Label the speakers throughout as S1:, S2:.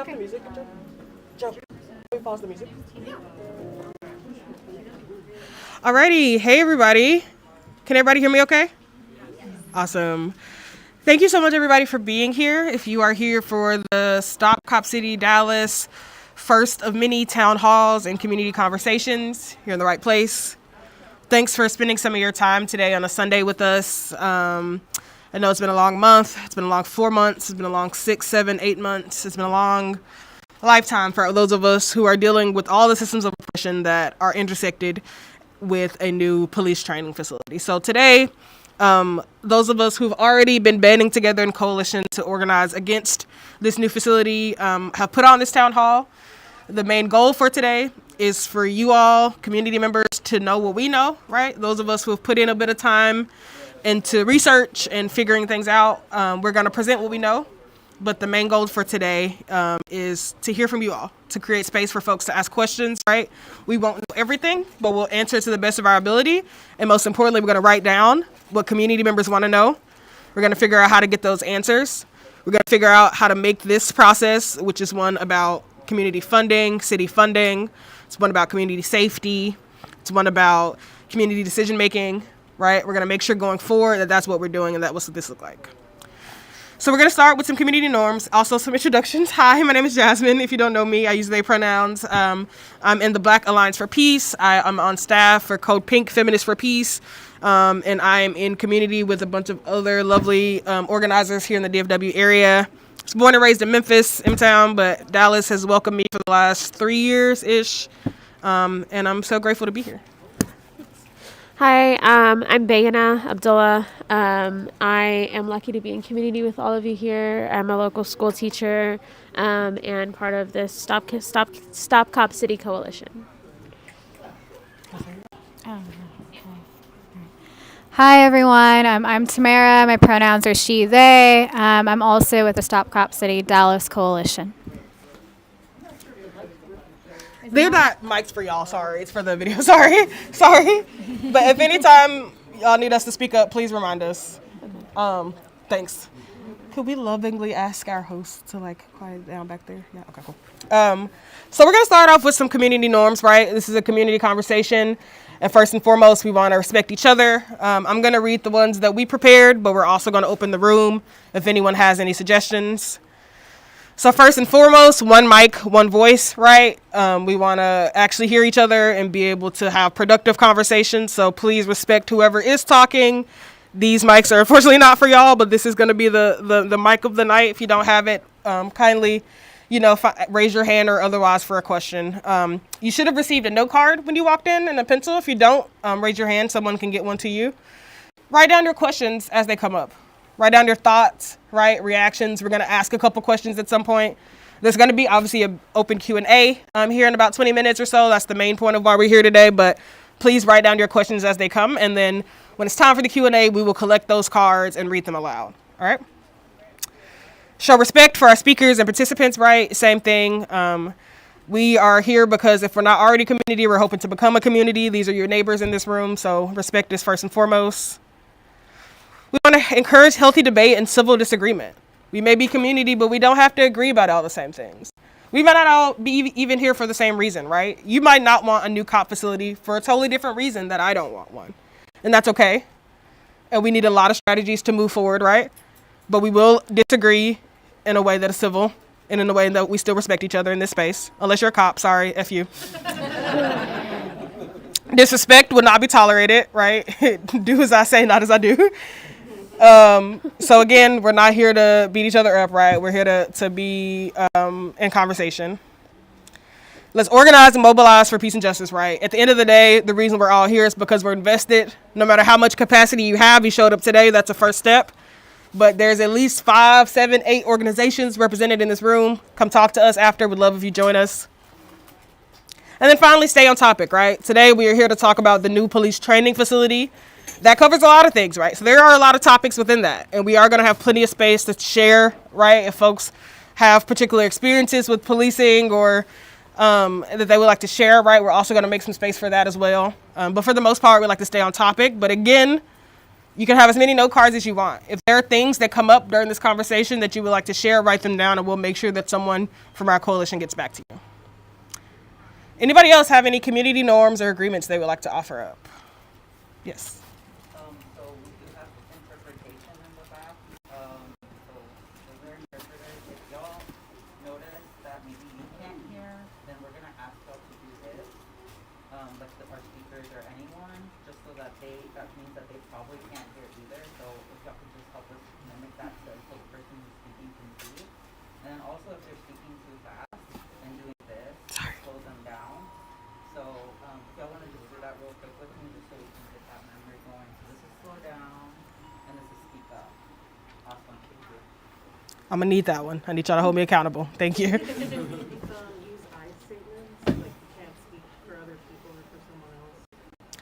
S1: stop the music? Joe, can we pause the music? Alrighty, hey everybody. Can everybody hear me okay? Awesome. Thank you so much everybody for being here. If you are here for the Stop Cop City Dallas first of many town halls and community conversations, you're in the right place. Thanks for spending some of your time today on a Sunday with us. I know it's been a long month. It's been a long 4 months. It's been a long 6, 7, 8 months. It's been a long lifetime for those of us who are dealing with all the systems of oppression that are intersected with a new police training facility. So today, those of us who've already been banding together in coalition to organize against this new facility have put on this town hall. The main goal for today is for you all, community members, to know what we know, right? Those of us who have put in a bit of time into research and figuring things out, we're going to present what we know. But the main goal for today is to hear from you all, to create space for folks to ask questions, right? We won't know everything, but we'll answer to the best of our ability. And most importantly, we're going to write down what community members want to know. We're going to figure out how to get those answers. We're going to figure out how to make this process, which is one about community funding, city funding. It's one about community safety. It's one about community decision making, right? We're going to make sure going forward that that's what we're doing and that what this look like. So we're going to start with some community norms, also some introductions. Hi, my name is Jasmine. If you don't know me, I use they pronouns. I'm in the Black Alliance for Peace. I'm on staff for Code Pink, Feminists for Peace. And I am in community with a bunch of other lovely organizers here in the DFW area. I was born and raised in Memphis, M-Town, but Dallas has welcomed me for the last 3 years-ish. And I'm so grateful to be here.
S2: Hi, I'm Bayana Abdullah. I am lucky to be in community with all of you here. I'm a local school teacher and part of the Stop Cop City Coalition.
S3: Hi, everyone. I'm Tamara. My pronouns are she, they. I'm also with the Stop Cop City Dallas Coalition.
S1: They're not mics for y'all, sorry. It's for the video, sorry. But if anytime y'all need us to speak up, please remind us. Thanks. Could we lovingly ask our host to quiet down back there? Yeah, okay, cool. So we're gonna start off with some community norms, right? This is a community conversation. And first and foremost, we wanna respect each other. I'm gonna read the ones that we prepared, but we're also gonna open the room if anyone has any suggestions. So first and foremost, one mic, one voice, right? We want to actually hear each other and be able to have productive conversations. So please respect whoever is talking. These mics are unfortunately not for y'all, but this is going to be the mic of the night. If you don't have it, kindly, raise your hand or otherwise for a question. You should have received a note card when you walked in and a pencil. If you don't, raise your hand. Someone can get one to you. Write down your questions as they come up. Write down your thoughts, right? Reactions. We're going to ask a couple questions at some point. There's going to be obviously an open Q&A here in about 20 minutes or so. That's the main point of why we're here today. But please write down your questions as they come. And then when it's time for the Q&A, we will collect those cards and read them aloud. All right? Show respect for our speakers and participants, right? Same thing. We are here because if we're not already a community, we're hoping to become a community. These are your neighbors in this room. So respect is first and foremost. We want to encourage healthy debate and civil disagreement. We may be community, but we don't have to agree about all the same things. We might not all be even here for the same reason, right? You might not want a new cop facility for a totally different reason that I don't want one. And that's okay. And we need a lot of strategies to move forward, right? But we will disagree in a way that is civil and in a way that we still respect each other in this space. Unless you're a cop, sorry, F you. Disrespect will not be tolerated, right? Do as I say, not as I do. So again, we're not here to beat each other up, right? We're here to be in conversation. Let's organize and mobilize for peace and justice, right? At the end of the day, the reason we're all here is because we're invested. No matter how much capacity you have, you showed up today, that's a first step. But there's at least 5, 7, 8 organizations represented in this room. Come talk to us after. We'd love if you join us. And then finally, stay on topic, right? Today, we are here to talk about the new police training facility. That covers a lot of things, right? So there are a lot of topics within that. And we are going to have plenty of space to share, right? If folks have particular experiences with policing or that they would like to share, right? We're also going to make some space for that as well. But for the most part, we like to stay on topic. But again, You can have as many note cards as you want. If there are things that come up during this conversation that you would like to share, write them down, and we'll make sure that someone from our coalition gets back to you. Anybody else have any community norms or agreements they would like to offer up? Yes.
S4: So we do have interpretation in the back. So we're interpreters. If y'all notice that maybe you can't hear, then we're gonna ask y'all to do this. Like our speakers or anyone, just so that that means that they probably can't hear either. So if y'all could just help us mimic that so the person who's speaking can see. And then also if they're speaking too fast and doing this, slow them down. So if y'all wanna just do that real quick with me, just so we can get that memory going. So this is slow down and this is speak up. Awesome, thank you.
S1: I'm gonna need that one. I need y'all to hold me accountable. Thank you.
S5: Use I statements, like you can't speak for other people or for someone else.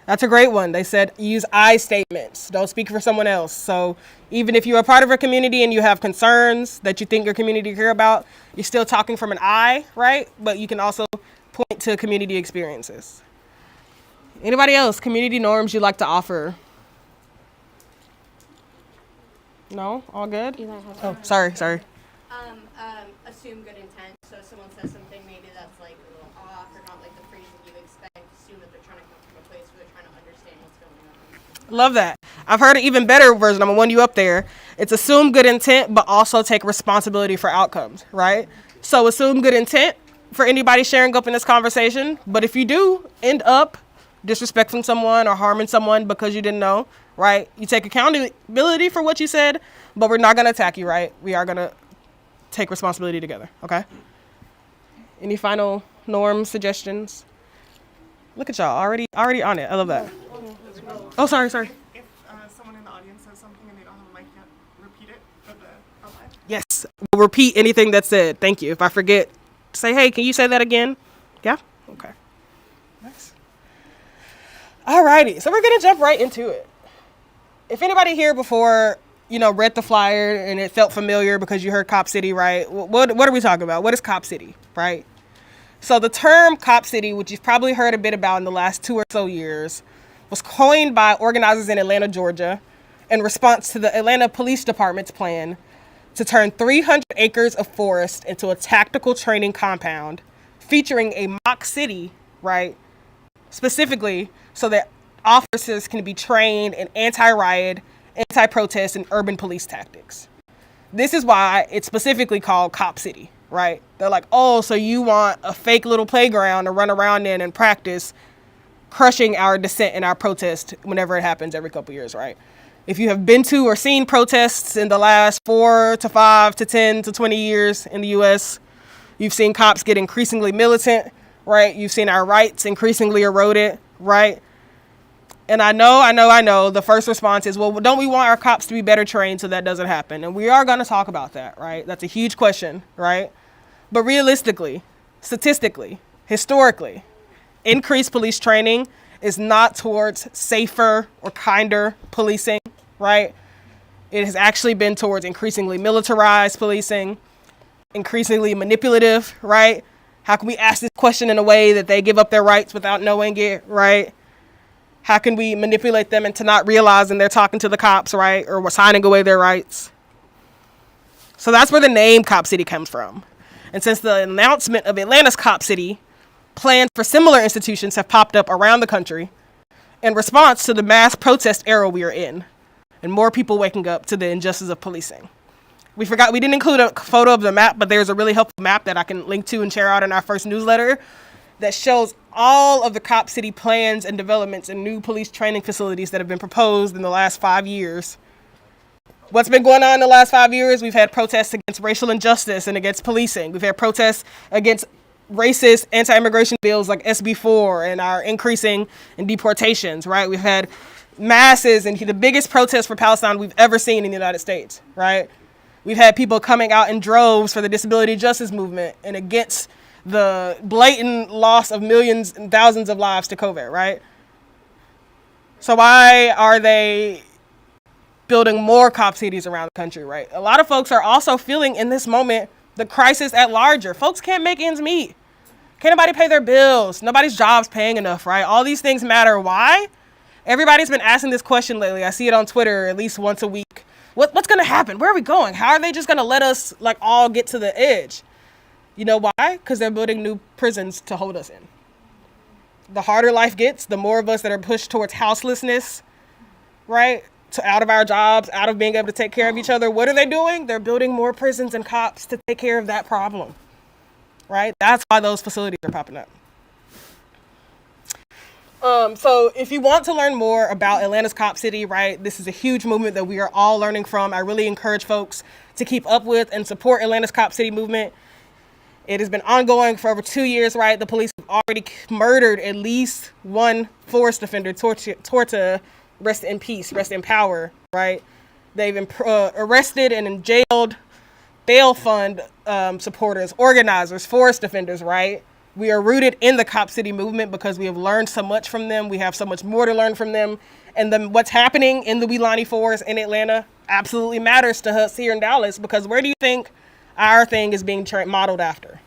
S1: That's a great one. They said use I statements. Don't speak for someone else. So even if you're a part of a community and you have concerns that you think your community care about, you're still talking from an I, right? But you can also point to community experiences. Anybody else? Community norms you'd like to offer? No? All good?
S2: Eli has
S1: Oh, sorry.
S6: Assume good intent. So if someone says something maybe that's like a little off or not like the phrase that you expect, assume that they're trying to come from a place where they're trying to understand what's going on.
S1: Love that. I've heard an even better version. I'm gonna one you up there. It's assume good intent, but also take responsibility for outcomes, right? So assume good intent for anybody sharing up in this conversation. But if you do end up disrespecting someone or harming someone because you didn't know, right? You take accountability for what you said, but we're not gonna attack you, right? We are gonna take responsibility together, okay? Any final norm suggestions? Look at y'all, already on it. I love that. Oh, sorry.
S5: If someone in the audience says something and they don't have a mic yet, repeat it for the live.
S1: Yes, we'll repeat anything that's said. Thank you. If I forget, say, hey, can you say that again? Yeah? Okay. Nice. Alrighty, so we're gonna jump right into it. If anybody here before, read the flyer and it felt familiar because you heard Cop City, right? What are we talking about? What is Cop City, right? So the term Cop City, which you've probably heard a bit about in the last 2 or so years, was coined by organizers in Atlanta, Georgia, in response to the Atlanta Police Department's plan to turn 300 acres of forest into a tactical training compound featuring a mock city, right? Specifically so that officers can be trained in anti-riot, anti-protest, and urban police tactics. This is why it's specifically called Cop City, right? They're like, oh, so you want a fake little playground to run around in and practice crushing our dissent and our protest whenever it happens every couple years, right? If you have been to or seen protests in the last 4 to 5 to 10 to 20 years in the U.S., you've seen cops get increasingly militant, right? You've seen our rights increasingly eroded, right? And I know, the first response is, well, don't we want our cops to be better trained so that doesn't happen? And we are going to talk about that, right? That's a huge question, right? But realistically, statistically, historically, increased police training is not towards safer or kinder policing, right? It has actually been towards increasingly militarized policing, increasingly manipulative, right? How can we ask this question in a way that they give up their rights without knowing it, right? How can we manipulate them into not realizing they're talking to the cops, right? Or we're signing away their rights. So that's where the name Cop City comes from. And since the announcement of Atlanta's Cop City, plans for similar institutions have popped up around the country in response to the mass protest era we are in, and more people waking up to the injustice of policing. We didn't include a photo of the map, but there's a really helpful map that I can link to and share out in our first newsletter that shows all of the Cop City plans and developments and new police training facilities that have been proposed in the last 5 years. What's been going on in the last 5 years? We've had protests against racial injustice and against policing. We've had protests against racist anti-immigration bills like SB 4 and our increasing in deportations, right? We've had masses and the biggest protest for Palestine we've ever seen in the United States, right? We've had people coming out in droves for the disability justice movement and against the blatant loss of millions and thousands of lives to COVID, right? So why are they building more cop cities around the country, right? A lot of folks are also feeling in this moment the crisis at larger. Folks can't make ends meet. Can't nobody pay their bills. Nobody's job's paying enough, right? All these things matter. Why? Everybody's been asking this question lately. I see it on Twitter at least once a week. What's going to happen? Where are we going? How are they just going to let us like all get to the edge? You know why? Because they're building new prisons to hold us in. The harder life gets, the more of us that are pushed towards houselessness, right? Out of our jobs, out of being able to take care of each other. What are they doing? They're building more prisons and cops to take care of that problem, right? That's why those facilities are popping up. So if you want to learn more about Atlanta's Cop City, right, this is a huge movement that we are all learning from. I really encourage folks to keep up with and support Atlanta's Cop City movement. It has been ongoing for over 2 years, right? The police have already murdered at least one Forest offender, Torta, rest in peace, rest in power, right? They've arrested and jailed bail fund supporters, organizers, Forest defenders, right? We are rooted in the Cop City movement because we have learned so much from them. We have so much more to learn from them. And then what's happening in the Weelaunee Forest in Atlanta absolutely matters to us here in Dallas, because where do you think our thing is being modeled after?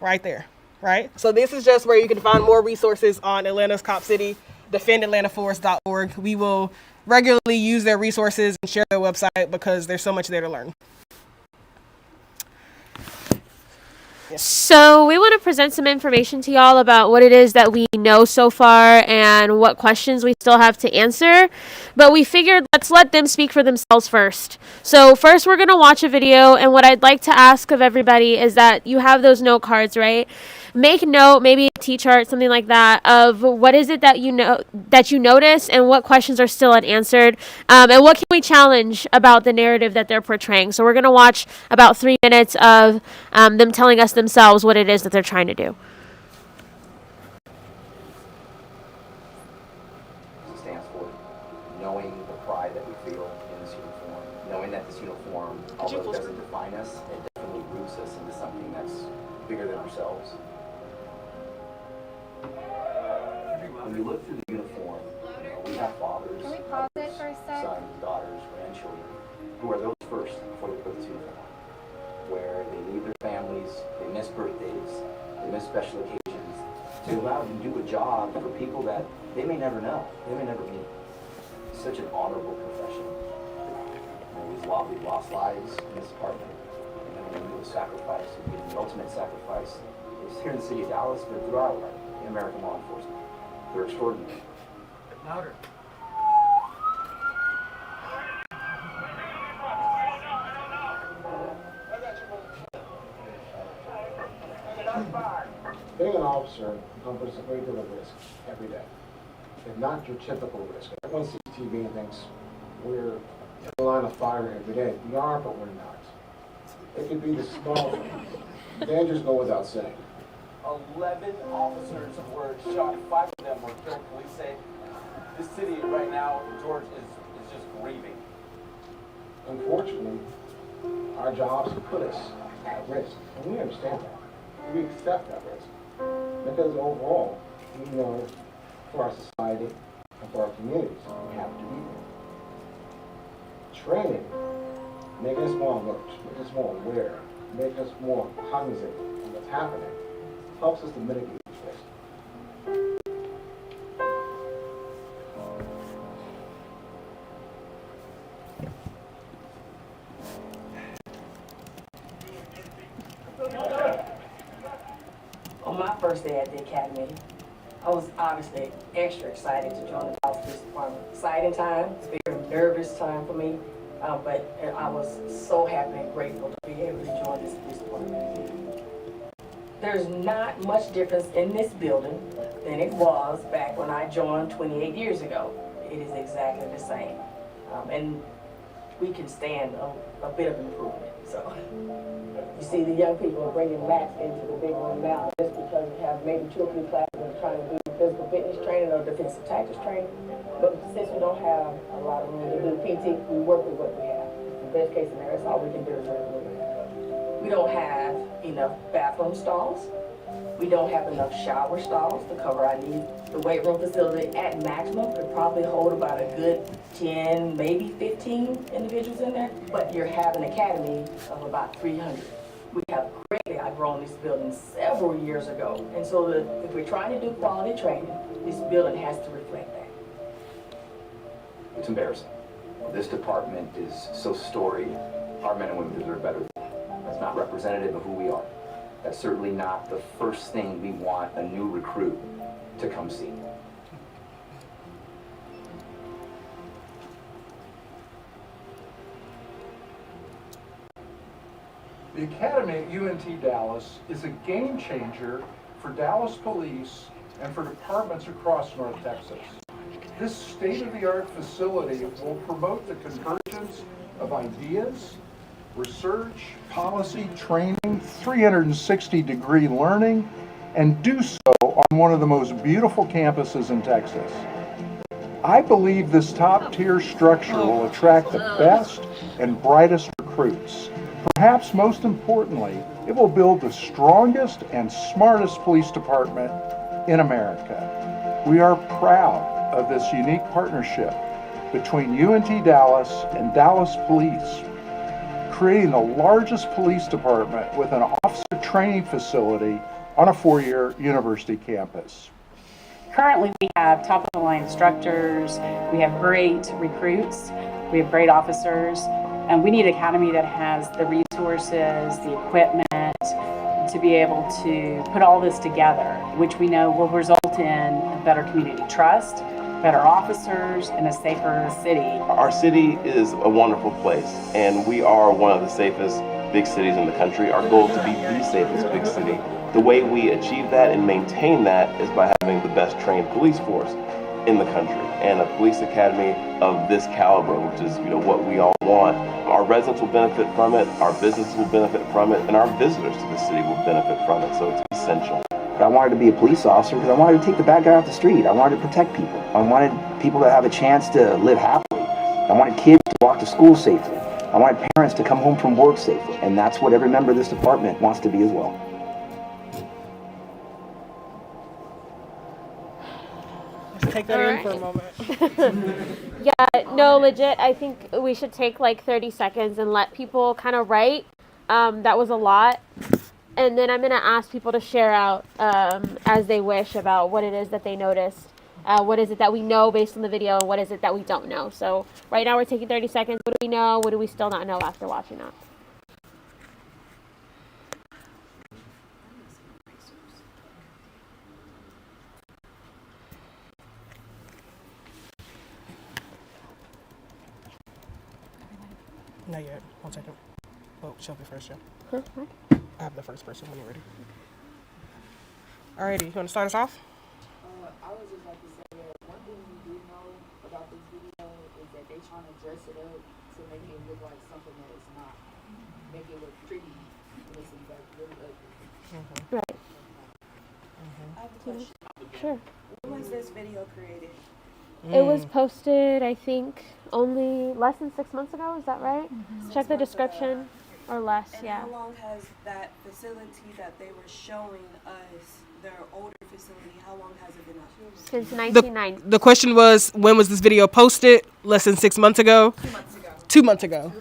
S1: Right there, right? So this is just where you can find more resources on Atlanta's Cop City, defendatlantaforest.org. We will regularly use their resources and share their website because there's so much there to learn.
S2: So we want to present some information to y'all about what it is that we know so far and what questions we still have to answer. But we figured let's let them speak for themselves first. So first we're going to watch a video, and what I'd like to ask of everybody is that you have those note cards, right? Make note, maybe a T-chart, something like that, of what is it that you know that you notice and what questions are still unanswered, and what can we challenge about the narrative that they're portraying. So we're going to watch about 3 minutes of them telling us themselves what it is that they're trying to do.
S7: It stands for knowing the pride that we feel in this uniform, knowing that this uniform, although it doesn't define us, it definitely roots us into something that's bigger than ourselves. When you look through the uniform, we have fathers, sons, daughters, grandchildren, who are those first before they put this uniform on, where they leave their families, they miss birthdays, they miss special occasions, to allow them to do a job for people that they may never know, they may never meet. It's such an honorable profession. We've lost lives in this department, and then we do a sacrifice, the ultimate sacrifice is here in the city of Dallas, but throughout American law enforcement. They're extraordinary.
S4: Louder.
S8: Being an officer encompasses a great deal of risk every day, and not your typical risk. Everyone sees TV and thinks we're in the line of fire every day. We are, but we're not. It could be the small things. Dangers go without saying.
S9: 11 officers were shot, 5 of them were killed. Police say this city right now, George, is just grieving.
S8: Unfortunately, our jobs put us at risk, and we understand that. We accept that risk because overall, we know for our society and for our communities, we have to be there. Training, making us more alert, making us more aware, making us more cognizant of what's happening, helps us to mitigate these risks.
S10: On my first day at the academy, I was obviously extra excited to join the Dallas Police Department. Exciting time, it's a very nervous time for me, but I was so happy and grateful to be able to join this police department. There's not much difference in this building than it was back when I joined 28 years ago. It is exactly the same. And we can stand a bit of improvement. So you see the young people are bringing Max into the big room now just because we have maybe 2 or 3 classes that are trying to do physical fitness training or defensive tactics training. But since we don't have a lot of room to do PT, we work with what we have. The best case scenario, that's all we can do is work with what we have. We don't have enough bathroom stalls. We don't have enough shower stalls to cover our needs. The weight room facility at maximum could probably hold about a good 10, maybe 15 individuals in there, but you have an academy of about 300. We have greatly outgrown this building several years ago, and so if we're trying to do quality training, this building has to reflect that.
S7: It's embarrassing. This department is so storied, our men and women deserve better. That's not representative of who we are. That's certainly not the first thing we want a new recruit to come see.
S11: The Academy at UNT Dallas is a game changer for Dallas police and for departments across North Texas. This state-of-the-art facility will promote the convergence of ideas, research, policy, training, 360-degree learning, and do so on one of the most beautiful campuses in Texas. I believe this top-tier structure will attract the best and brightest recruits. Perhaps most importantly, it will build the strongest and smartest police department in America. We are proud of this unique partnership between UNT Dallas and Dallas Police, creating the largest police department with an officer training facility on a 4-year university campus.
S12: Currently, we have top-of-the-line instructors, we have great recruits, we have great officers, and we need an academy that has the resources, the equipment to be able to put all this together, which we know will result in better community trust, better officers, and a safer city.
S13: Our city is a wonderful place, and we are one of the safest big cities in the country. Our goal is to be the safest big city. The way we achieve that and maintain that is by having the best trained police force in the country, and a police academy of this caliber, which is what we all want. Our residents will benefit from it, our businesses will benefit from it, and our visitors to the city will benefit from it, so it's essential.
S14: But I wanted to be a police officer because I wanted to take the bad guy off the street. I wanted to protect people. I wanted people to have a chance to live happily. I wanted kids to walk to school safely. I wanted parents to come home from work safely. And that's what every member of this department wants to be as well.
S1: Let's take that in for a moment.
S2: Yeah, no, legit, I think we should take like 30 seconds and let people kind of write. That was a lot. And then I'm going to ask people to share out as they wish about what it is that they noticed. What is it that we know based on the video, and what is it that we don't know? So right now we're taking 30 seconds. What do we know? What do we still not know after watching that?
S1: Not yet. 1 second. Oh, Shelby first, yeah.
S2: Huh?
S1: I have the first person when you're ready. Alrighty, you want to start us off?
S15: I would just like to say that one thing we do know about this video is that they're trying to dress it up to make it look like something that it's not. Make it look pretty when it's in fact really ugly.
S2: Right.
S15: I have a question.
S2: Sure.
S15: When was this video created?
S2: It was posted, I think, only less than 6 months ago. Is that right? Check the description. Or less,
S15: And
S2: yeah.
S15: how long has that facility that they were showing us, their older facility, how long has it been up?
S2: Since 1990.
S1: The question was, when was this video posted? Less than 6 months ago? 2 months ago. 2 months ago.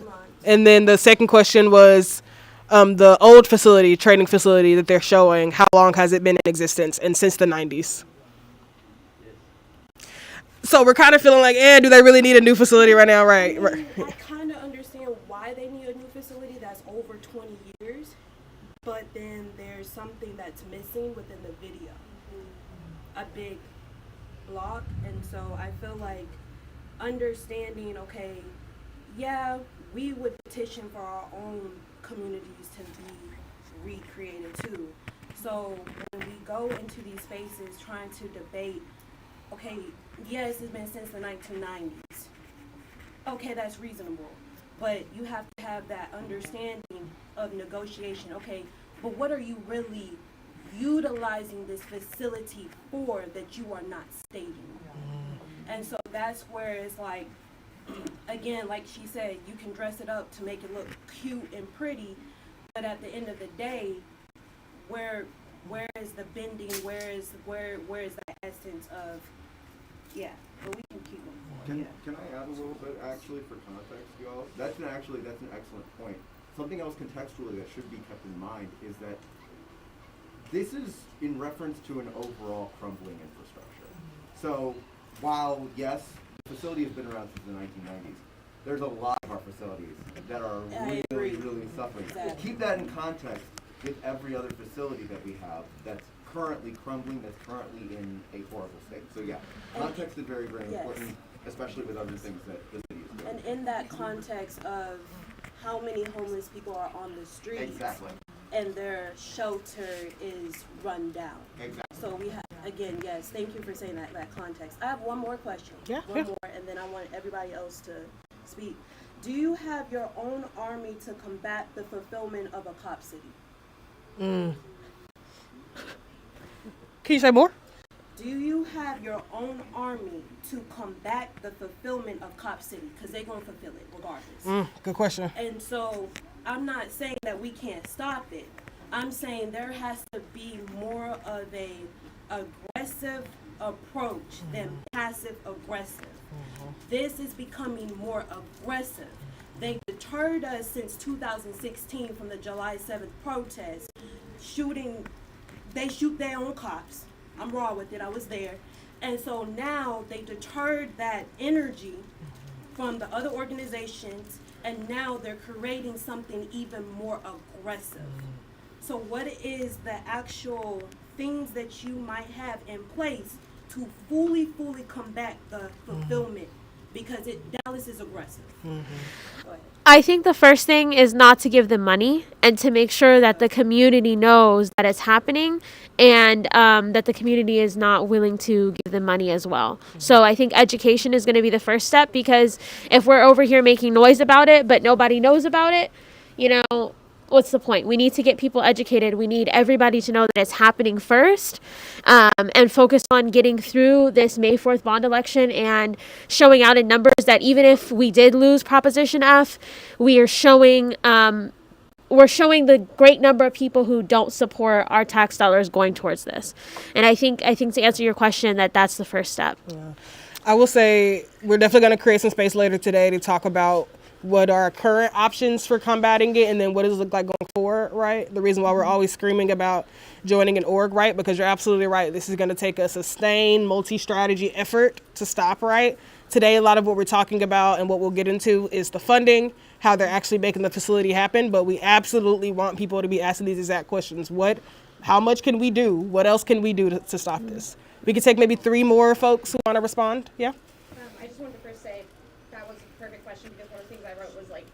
S1: And then the second question was, the old facility, training facility that they're showing, how long has it been in existence? And since the 90s. So we're kind of feeling like, do they really need a new facility right now? Right.
S15: I kind of understand why they need a new facility that's over 20 years, but then there's something that's missing within the video. A big block, and so I feel like understanding, okay, yeah, we would petition for our own communities to be recreated too. So when we go into these spaces trying to debate, okay, yes, it's been since the 1990s. Okay, that's reasonable. But you have to have that understanding of negotiation. Okay, but what are you really utilizing this facility for that you are not stating? And so that's where it's like, again, like she said, you can dress it up to make it look cute and pretty, but at the end of the day, where is the bending? Where is the essence of? Yeah, but we can keep going.
S16: Can I add a little bit actually for context, y'all? That's an excellent point. Something else contextually that should be kept in mind is that this is in reference to an overall crumbling infrastructure. So while yes, facility has been around since the 1990s. There's a lot of our facilities that are really, really suffering.
S15: Exactly.
S16: Keep that in context with every other facility that we have that's currently crumbling, that's currently in a horrible state. So yeah, context is very, very important, especially with other things that the city is doing.
S15: And in that context of how many homeless people are on the streets.
S16: Exactly.
S15: And their shelter is run down.
S16: Exactly.
S15: So we have, again, yes, thank you for saying that context. I have one more question. One more, and then I want everybody else to speak. Do you have your own army to combat the fulfillment of a cop city?
S1: Can you say more?
S15: Do you have your own army to combat the fulfillment of Cop City? Because they're going to fulfill it regardless.
S1: Good question.
S15: And so I'm not saying that we can't stop it. I'm saying there has to be more of a aggressive approach than passive aggressive. This is becoming more aggressive. They deterred us since 2016 from the July 7th protest, they shoot their own cops. I'm raw with it, I was there. And so now they deterred that energy from the other organizations, and now they're creating something even more aggressive. So what is the actual things that you might have in place to fully combat the fulfillment? Because Dallas is aggressive. Go ahead.
S2: I think the first thing is not to give them money and to make sure that the community knows that it's happening and that the community is not willing to give them money as well. So I think education is going to be the first step, because if we're over here making noise about it but nobody knows about it, you know, what's the point? We need to get people educated. We need everybody to know that it's happening first, and focus on getting through this May 4th bond election and showing out in numbers that even if we did lose Proposition F, we are showing the great number of people who don't support our tax dollars going towards this. And I think to answer your question, that's the first step.
S1: Yeah. I will say we're definitely going to create some space later today to talk about what are current options for combating it, and then what does it look like going forward, right? The reason why we're always screaming about joining an org, right? Because you're absolutely right. This is going to take a sustained multi-strategy effort to stop, right? Today, a lot of what we're talking about and what we'll get into is the funding, how they're actually making the facility happen, but we absolutely want people to be asking these exact questions. How much can we do? What else can we do to stop this? We could take maybe 3 more folks who want to respond. Yeah?
S6: I just wanted to first say that was a perfect question, because one of the things I wrote was like,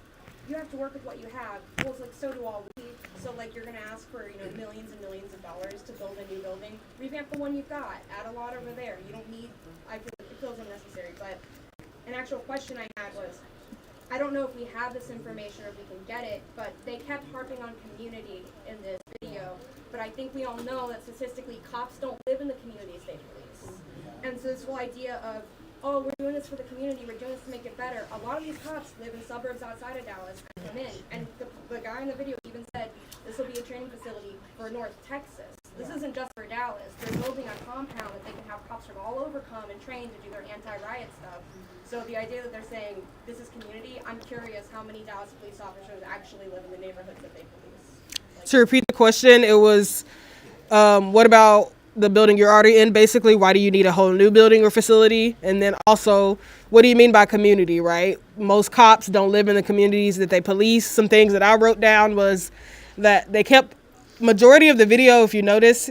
S6: you have to work with what you have. Well, it's like, so do all we. So like, you're going to ask for, millions and millions of dollars to build a new building. Revamp the one you've got. Add a lot over there. You don't need, it feels unnecessary. But an actual question I had was, I don't know if we have this information or if we can get it, but they kept harping on community in this video. But I think we all know that statistically cops don't live in the communities they police. And so this whole idea of, oh, we're doing this for the community, we're doing this to make it better. A lot of these cops live in suburbs outside of Dallas and come in. And the guy in the video even said this will be a training facility for North Texas. This isn't just for Dallas. They're building a compound that they can have cops from all over come and train to do their anti-riot stuff. So the idea that they're saying this is community, I'm curious how many Dallas police officers actually live in the neighborhoods that they police.
S1: To repeat the question, it was, what about the building you're already in? Basically, why do you need a whole new building or facility? And then also, what do you mean by community, right? Most cops don't live in the communities that they police. Some things that I wrote down was that they kept, majority of the video, if you notice,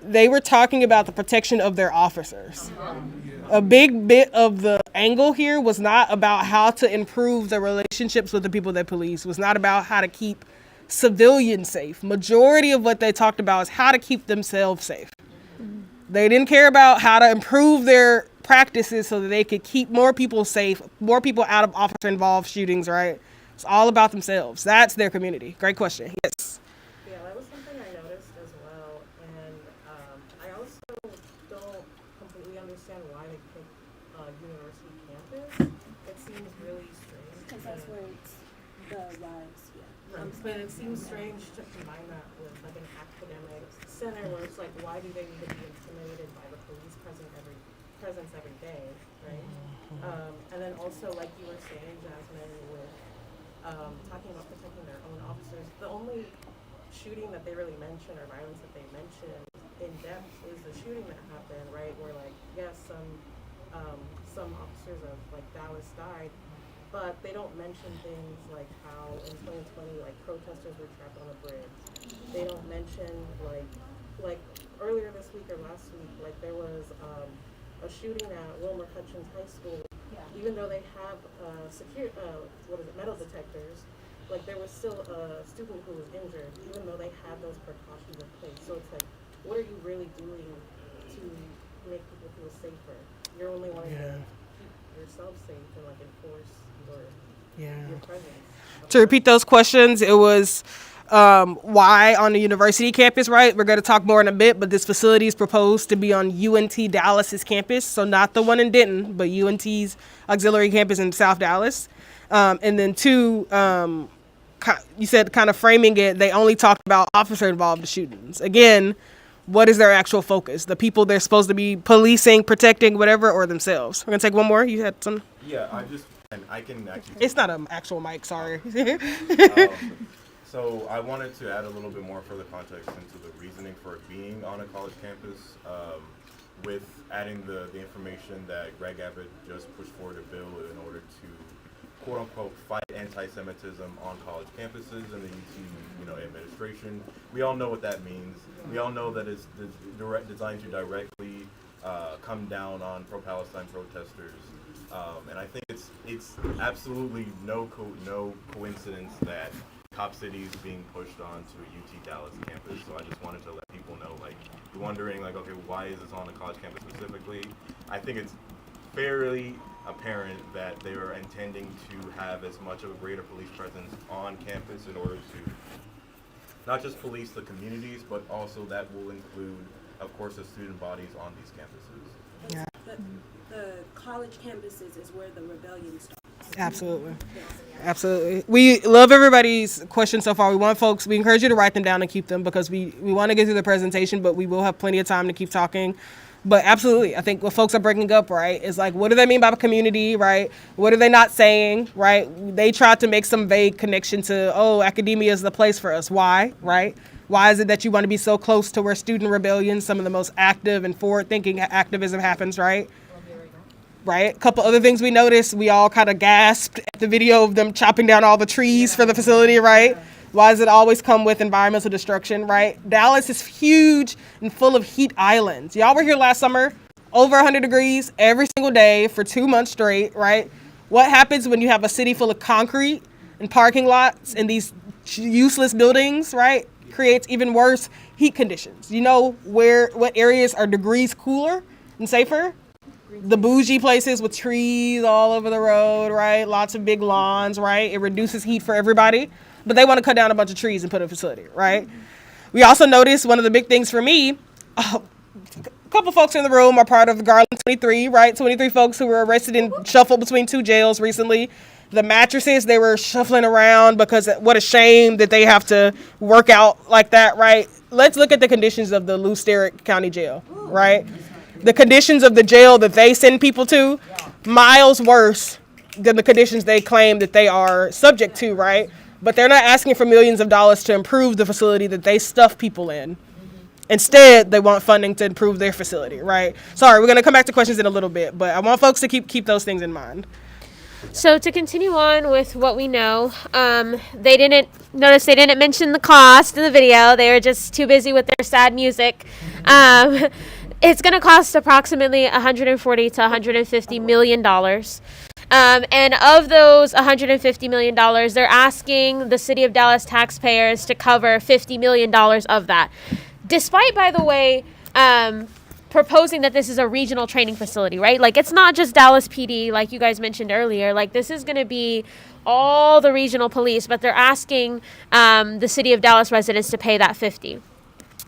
S1: they were talking about the protection of their officers. A big bit of the angle here was not about how to improve the relationships with the people they police, was not about how to keep civilians safe. Majority of what they talked about is how to keep themselves safe. They didn't care about how to improve their practices so that they could keep more people safe, more people out of officer-involved shootings, right? It's all about themselves. That's their community. Great question. Yes.
S5: Yeah, that was something I noticed as well, and I also don't completely understand why they picked University campus. It seems really strange.
S15: Because that's where it's the rise, yeah.
S5: But it seems strange to combine that with like an academic center where it's like, why do they need to be intimidated by the police presence every day, right? And then also, like you were saying, Jasmine, with talking about protecting their own officers, the only shooting that they really mention or violence that they mention in depth is the shooting that happened, right? Where like, yes, some some officers of like Dallas died, but they don't mention things like how in 2020 like protesters were trapped on a bridge. They don't mention like earlier this week or last week, like there was a shooting at Wilmer Hutchins High School. Even though they have metal detectors, like there was still a student who was injured, even though they had those precautions in place. So it's like, what are you really doing to make people feel safer? You're only wanting to keep yourself safe and like enforce your presence.
S1: To repeat those questions, it was why on the university campus, right? We're going to talk more in a bit, but this facility is proposed to be on UNT Dallas's campus. So not the one in Denton, but UNT's auxiliary campus in South Dallas. And then two, you said kind of framing it, they only talked about officer-involved shootings. Again, what is their actual focus? The people they're supposed to be policing, protecting, whatever, or themselves? We're going to take one more. You had some?
S17: Yeah, I can actually.
S1: It's not an actual mic, sorry.
S17: So I wanted to add a little bit more further context into the reasoning for it being on a college campus, with adding the information that Greg Abbott just pushed forward a bill in order to quote unquote fight anti-Semitism on college campuses and the UT administration. We all know what that means. We all know that it's designed to directly come down on pro-Palestine protesters. And I think it's absolutely no coincidence that Cop City is being pushed onto a UT Dallas campus. So I just wanted to let people know, like, you're wondering, like, okay, why is this on a college campus specifically? I think it's fairly apparent that they are intending to have as much of a greater police presence on campus in order to not just police the communities, but also that will include, of course, the student bodies on these campuses.
S15: Yeah. The college campuses is where the rebellion starts.
S1: Absolutely. Absolutely. We love everybody's questions so far. We encourage you to write them down and keep them because we want to get through the presentation, but we will have plenty of time to keep talking. But absolutely, I think what folks are bringing up, right, is like, what do they mean by community, right? What are they not saying, right? They tried to make some vague connection to, academia is the place for us. Why, right? Why is it that you want to be so close to where student rebellion, some of the most active and forward-thinking activism happens, right? Right? A couple other things we noticed, we all kind of gasped at the video of them chopping down all the trees for the facility, right? Why does it always come with environmental destruction, right? Dallas is huge and full of heat islands. Y'all were here last summer, over 100 degrees every single day for 2 months straight, right? What happens when you have a city full of concrete and parking lots and these useless buildings, right? Creates even worse heat conditions. You know what areas are degrees cooler and safer? The bougie places with trees all over the road, right? Lots of big lawns, right? It reduces heat for everybody. But they want to cut down a bunch of trees and put a facility, right? We also noticed one of the big things for me, a couple folks in the room are part of the Garland 23, right? 23 folks who were arrested and shuffled between 2 jails recently. The mattresses, they were shuffling around because what a shame that they have to work out like that, right? Let's look at the conditions of the Lou Sterrett County Jail, right? The conditions of the jail that they send people to, miles worse than the conditions they claim that they are subject to, right? But they're not asking for millions of dollars to improve the facility that they stuff people in. Instead, they want funding to improve their facility, right? Sorry, we're going to come back to questions in a little bit, but I want folks to keep those things in mind.
S2: So to continue on with what we know, they didn't mention the cost in the video. They were just too busy with their sad music. It's going to cost approximately $140 to $150 million. And of those $150 million, they're asking the city of Dallas taxpayers to cover $50 million of that. Despite, by the way, proposing that this is a regional training facility, right? Like, it's not just Dallas PD, like you guys mentioned earlier. Like, this is going to be all the regional police, but they're asking the city of Dallas residents to pay that $50.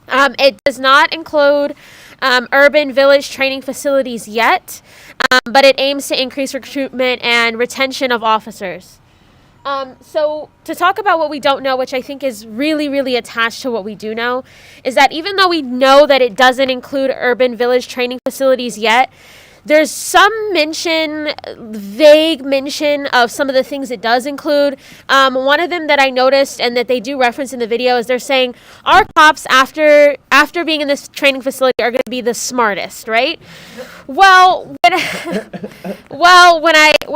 S2: It does not include urban village training facilities yet, but it aims to increase recruitment and retention of officers. So to talk about what we don't know, which I think is really, really attached to what we do know, is that even though we know that it doesn't include urban village training facilities yet, there's some vague mention of some of the things it does include. One of them that I noticed and that they do reference in the video is they're saying our cops after being in this training facility are going to be the smartest, right? Well,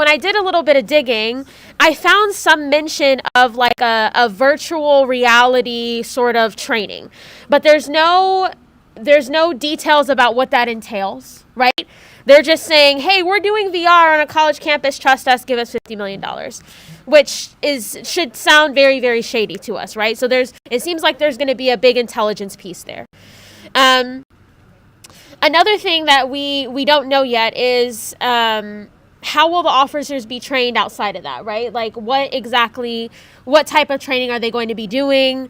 S2: I did a little bit of digging, I found some mention of like a virtual reality sort of training, but there's no details about what that entails, right? They're just saying, hey, we're doing VR on a college campus, trust us, give us $50 million, which should sound very, very shady to us, right? So it seems like there's going to be a big intelligence piece there. Another thing that we don't know yet is how will the officers be trained outside of that, right? Like what type of training are they going to be doing?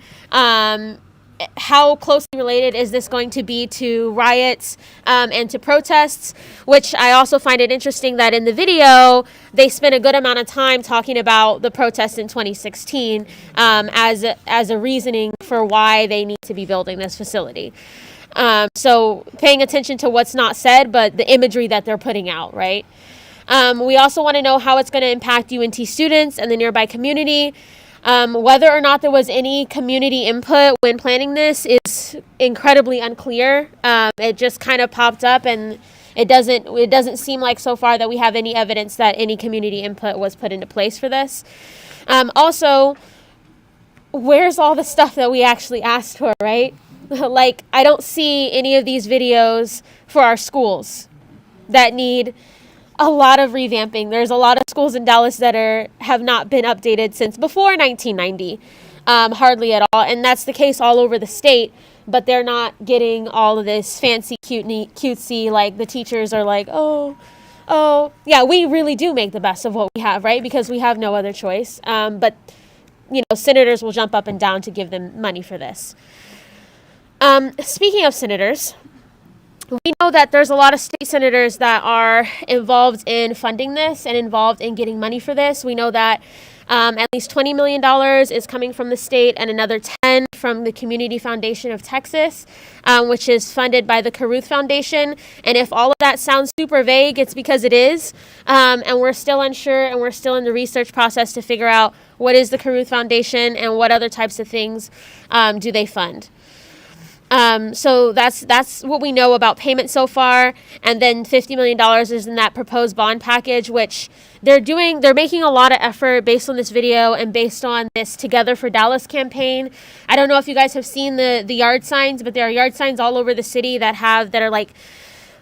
S2: How closely related is this going to be to riots and to protests, which I also find it interesting that in the video, they spent a good amount of time talking about the protests in 2016 as a reasoning for why they need to be building this facility. So paying attention to what's not said, but the imagery that they're putting out, right? We also want to know how it's going to impact UNT students and the nearby community. Whether or not there was any community input when planning this is incredibly unclear. It just kind of popped up, and it doesn't seem like so far that we have any evidence that any community input was put into place for this. Also, where's all the stuff that we actually asked for, right? Like, I don't see any of these videos for our schools that need a lot of revamping. There's a lot of schools in Dallas that have not been updated since before 1990, hardly at all. And that's the case all over the state, but they're not getting all of this fancy, cutesy, like the teachers are like, oh, yeah, we really do make the best of what we have, right? Because we have no other choice. But, senators will jump up and down to give them money for this. Speaking of senators, we know that there's a lot of state senators that are involved in funding this and involved in getting money for this. We know that at least $20 million is coming from the state and another $10 from the Community Foundation of Texas, which is funded by the Caruth Foundation. And if all of that sounds super vague, it's because it is. And we're still unsure, and we're still in the research process to figure out what is the Caruth Foundation and what other types of things do they fund. So that's what we know about payment so far. And then $50 million is in that proposed bond package, which they're making a lot of effort based on this video and based on this Together for Dallas campaign. I don't know if you guys have seen the yard signs, but there are yard signs all over the city that are like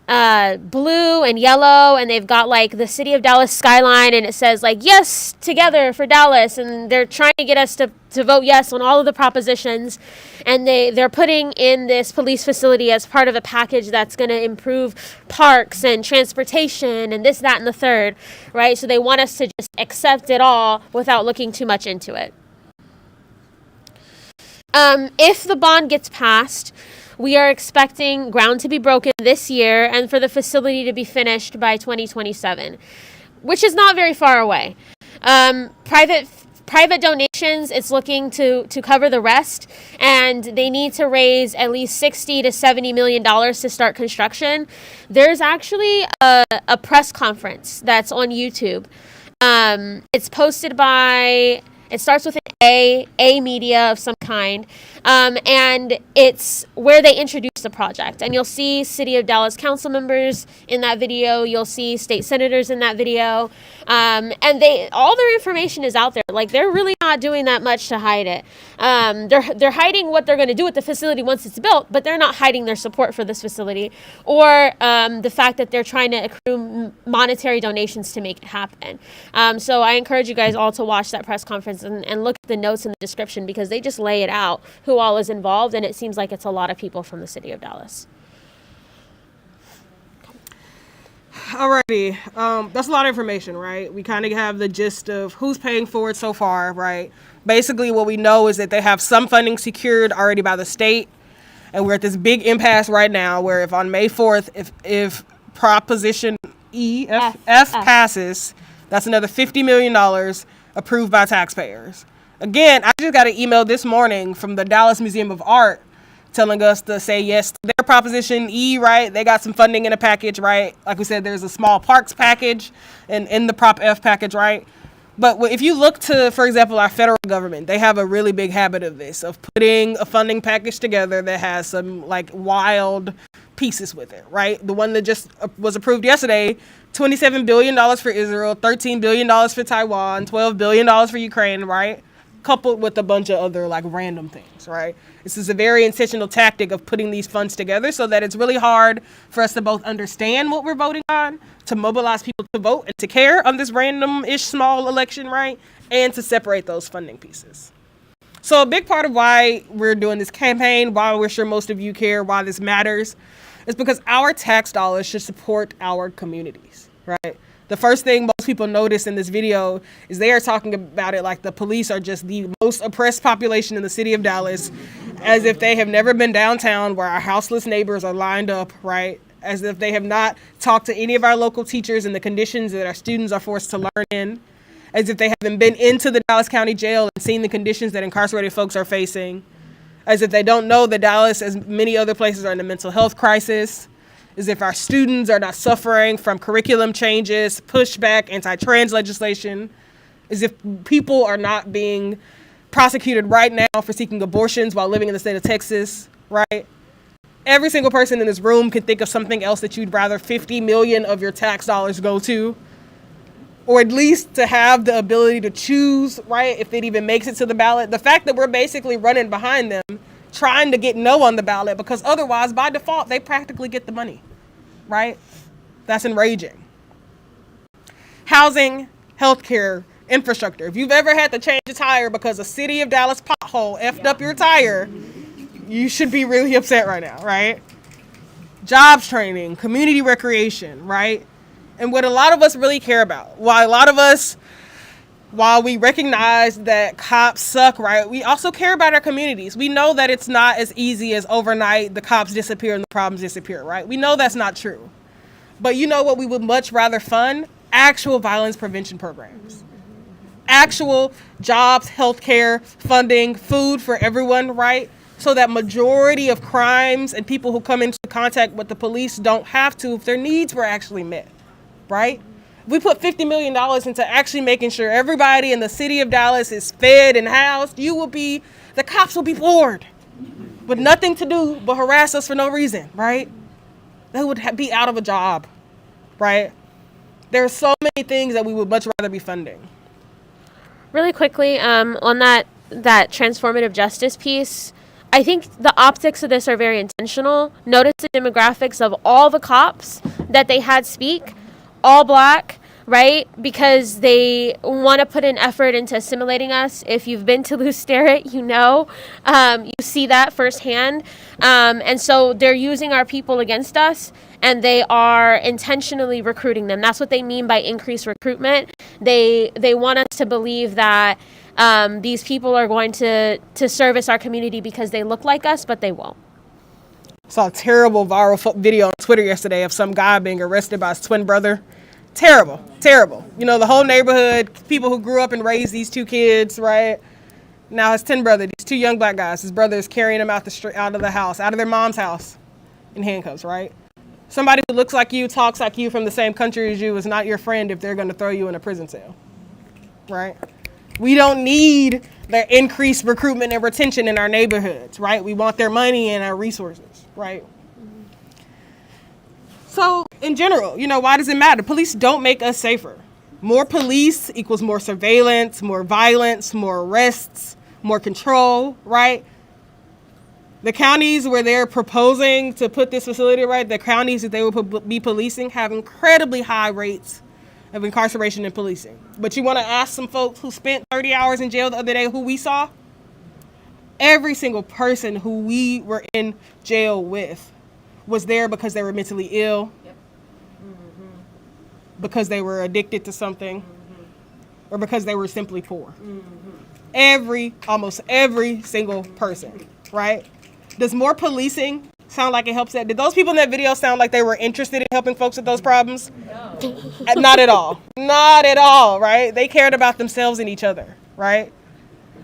S2: blue and yellow, and they've got like the city of Dallas skyline, and it says like, yes, Together for Dallas, and they're trying to get us to vote yes on all of the propositions, and they're putting in this police facility as part of a package that's going to improve parks and transportation and this, that, and the third, right? So they want us to just accept it all without looking too much into it. If the bond gets passed, we are expecting ground to be broken this year and for the facility to be finished by 2027, which is not very far away. Private donations, it's looking to cover the rest, and they need to raise at least $60 to $70 million to start construction. There's actually a press conference that's on YouTube. It's posted by... It starts with an A media of some kind, and it's where they introduce the project. And you'll see City of Dallas council members in that video. You'll see state senators in that video, and all their information is out there. Like, they're really not doing that much to hide it. They're hiding what they're going to do with the facility once it's built, but they're not hiding their support for this facility or the fact that they're trying to accrue monetary donations to make it happen. So I encourage you guys all to watch that press conference and look at the notes in the description, because they just lay it out who all is involved, and it seems like it's a lot of people from the city of Dallas.
S1: Alrighty, that's a lot of information, right? We kind of have the gist of who's paying for it so far, right? Basically, what we know is that they have some funding secured already by the state, and we're at this big impasse right now where if on May 4th, if Proposition F passes, that's another $50 million approved by taxpayers. Again, I just got an email this morning from the Dallas Museum of Art telling us to say yes to their Proposition E, right? They got some funding in a package, right? Like we said, there's a small parks package and in the Prop F package, right? But if you look to, for example, our federal government, they have a really big habit of this, of putting a funding package together that has some like wild pieces with it, right? The one that just was approved yesterday, $27 billion for Israel, $13 billion for Taiwan, $12 billion for Ukraine, right? Coupled with a bunch of other like random things, right? This is a very intentional tactic of putting these funds together so that it's really hard for us to both understand what we're voting on, to mobilize people to vote and to care on this random-ish small election, right? And to separate those funding pieces. So a big part of why we're doing this campaign, why we're sure most of you care, why this matters, is because our tax dollars should support our communities, right? The first thing most people notice in this video is they are talking about it like the police are just the most oppressed population in the city of Dallas, as if they have never been downtown where our houseless neighbors are lined up, right? As if they have not talked to any of our local teachers and the conditions that our students are forced to learn in, as if they haven't been into the Dallas County Jail and seen the conditions that incarcerated folks are facing, as if they don't know that Dallas, as many other places, are in a mental health crisis, as if our students are not suffering from curriculum changes, pushback, anti-trans legislation, as if people are not being prosecuted right now for seeking abortions while living in the state of Texas, right? Every single person in this room can think of something else that you'd rather 50 million of your tax dollars go to, or at least to have the ability to choose, right, if it even makes it to the ballot. The fact that we're basically running behind them, trying to get no on the ballot, because otherwise, by default, they practically get the money, right? That's enraging. Housing, healthcare, infrastructure. If you've ever had to change a tire because a city of Dallas pothole effed up your tire, you should be really upset right now, right? Jobs training, community recreation, right? And what a lot of us really care about, while we recognize that cops suck, right, we also care about our communities. We know that it's not as easy as overnight the cops disappear and the problems disappear, right? We know that's not true. But you know what we would much rather fund? Actual violence prevention programs. Actual jobs, healthcare, funding, food for everyone, right? So that majority of crimes and people who come into contact with the police don't have to if their needs were actually met, right? We put $50 million into actually making sure everybody in the city of Dallas is fed and housed. The cops will be bored with nothing to do but harass us for no reason, right? They would be out of a job, right? There are so many things that we would much rather be funding.
S2: Really quickly, on that transformative justice piece, I think the optics of this are very intentional. Notice the demographics of all the cops that they had speak. All black, right? Because they want to put an effort into assimilating us. If you've been to Lou Sterrett, you know, you see that firsthand. And so they're using our people against us, and they are intentionally recruiting them. That's what they mean by increased recruitment. They want us to believe that these people are going to service our community because they look like us, but they won't.
S1: Saw a terrible viral video on Twitter yesterday of some guy being arrested by his twin brother. Terrible. You know, the whole neighborhood, people who grew up and raised these two kids, right? Now his twin brother, these two young black guys, his brother is carrying them out of the house, out of their mom's house in handcuffs, right? Somebody who looks like you, talks like you, from the same country as you is not your friend if they're going to throw you in a prison cell, right? We don't need their increased recruitment and retention in our neighborhoods, right? We want their money and our resources, right? So in general, you know, why does it matter? Police don't make us safer. More police equals more surveillance, more violence, more arrests, more control, right? The counties where they're proposing to put this facility, right, the counties that they will be policing have incredibly high rates of incarceration and policing. But you want to ask some folks who spent 30 hours in jail the other day who we saw? Every single person who we were in jail with was there because they were mentally ill, because they were addicted to something, or because they were simply poor. Almost every single person, right? Does more policing sound like it helps that? Did those people in that video sound like they were interested in helping folks with those problems? No. Not at all. Not at all, right? They cared about themselves and each other, right?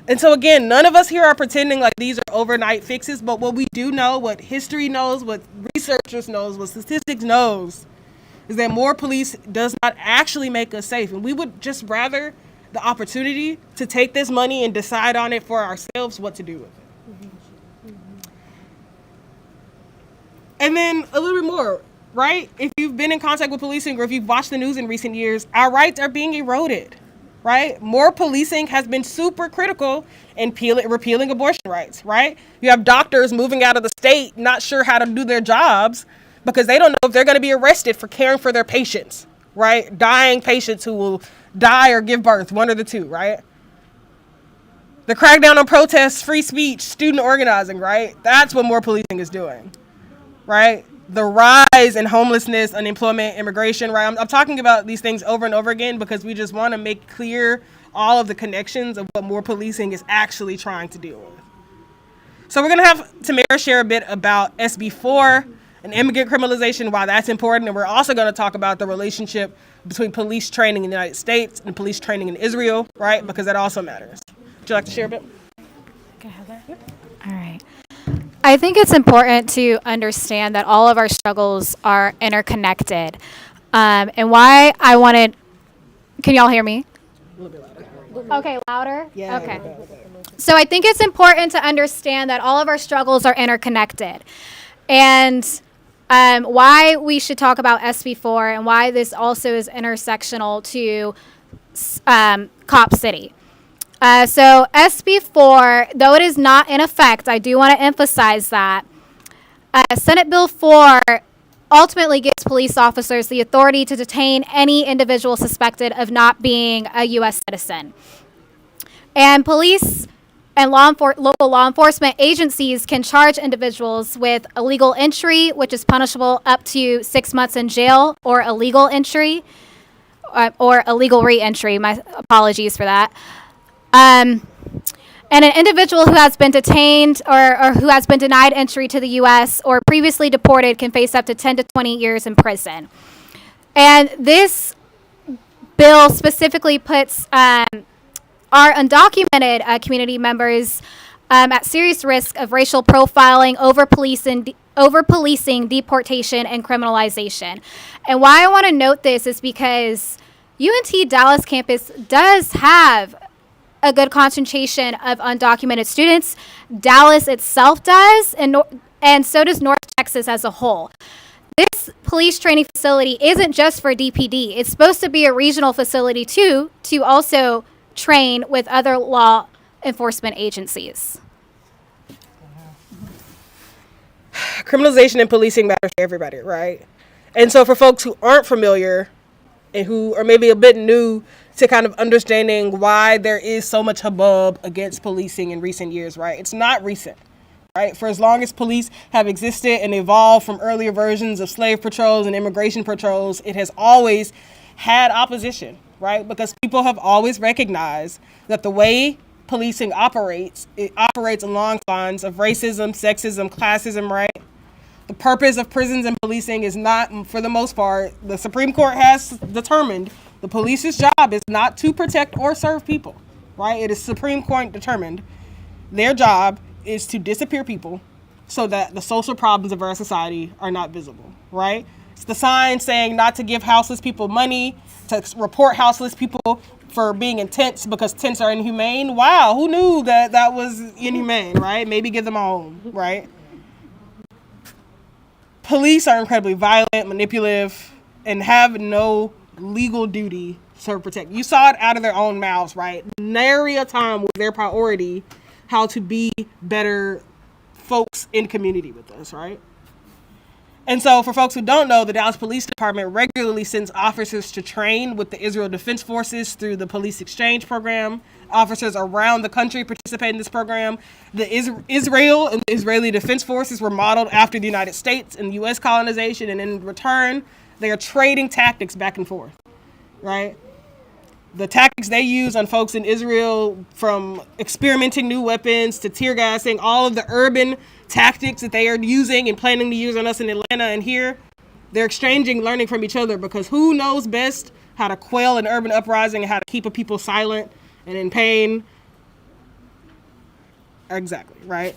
S1: And so again, none of us here are pretending like these are overnight fixes, but what we do know, what history knows, what researchers knows, what statistics knows, is that more police does not actually make us safe. And we would just rather the opportunity to take this money and decide on it for ourselves what to do with it. And then a little bit more, right? If you've been in contact with policing or if you've watched the news in recent years, our rights are being eroded, right? More policing has been super critical in repealing abortion rights, right? You have doctors moving out of the state, not sure how to do their jobs because they don't know if they're going to be arrested for caring for their patients, right? Dying patients who will die or give birth, one or the two, right? The crackdown on protests, free speech, student organizing, right? That's what more policing is doing, right? The rise in homelessness, unemployment, immigration, right? I'm talking about these things over and over again because we just want to make clear all of the connections of what more policing is actually trying to deal with. So we're going to have Tamara share a bit about SB 4 and immigrant criminalization, why that's important. And we're also going to talk about the relationship between police training in the United States and police training in Israel, right? Because that also matters. Would you like to share a bit?
S3: Go ahead. All right. I think it's important to understand that all of our struggles are interconnected. And why I wanted, can y'all hear me?
S1: A little bit louder.
S3: Okay, louder?
S1: Yeah.
S3: Okay. So I think it's important to understand that all of our struggles are interconnected. And why we should talk about SB4 and why this also is intersectional to Cop City. So SB4, though it is not in effect, I do want to emphasize that Senate Bill 4 ultimately gives police officers the authority to detain any individual suspected of not being a U.S. citizen. And police and local law enforcement agencies can charge individuals with illegal entry, which is punishable up to 6 months in jail, or illegal entry, or illegal re-entry. My apologies for that. And an individual who has been detained or who has been denied entry to the U.S. or previously deported can face up to 10 to 20 years in prison. And this bill specifically puts our undocumented community members at serious risk of racial profiling, over-policing, deportation, and criminalization. And why I want to note this is because UNT Dallas campus does have a good concentration of undocumented students. Dallas itself does, and so does North Texas as a whole. This police training facility isn't just for DPD. It's supposed to be a regional facility too, to also train with other law enforcement agencies.
S1: Criminalization and policing matters to everybody, right? And so for folks who aren't familiar and who are maybe a bit new to kind of understanding why there is so much hubbub against policing in recent years, right? It's not recent, right? For as long as police have existed and evolved from earlier versions of slave patrols and immigration patrols, it has always had opposition, right? Because people have always recognized that the way policing operates, it operates along lines of racism, sexism, classism, right? The purpose of prisons and policing is not, for the most part, the Supreme Court has determined the police's job is not to protect or serve people, right? It is Supreme Court determined. Their job is to disappear people so that the social problems of our society are not visible, right? It's the sign saying not to give houseless people money, to report houseless people for being in tents because tents are inhumane. Wow, who knew that that was inhumane, right? Maybe give them a home, right? Police are incredibly violent, manipulative, and have no legal duty to protect. You saw it out of their own mouths, right? Nary a time was their priority how to be better folks in community with us, right? And so for folks who don't know, the Dallas Police Department regularly sends officers to train with the Israel Defense Forces through the Police Exchange Program. Officers around the country participate in this program. Israel and the Israeli Defense Forces were modeled after the United States and U.S. colonization, and in return, they are trading tactics back and forth, right? The tactics they use on folks in Israel, from experimenting new weapons to tear gassing, all of the urban tactics that they are using and planning to use on us in Atlanta and here, they're exchanging, learning from each other, because who knows best how to quell an urban uprising and how to keep a people silent and in pain? Exactly, right?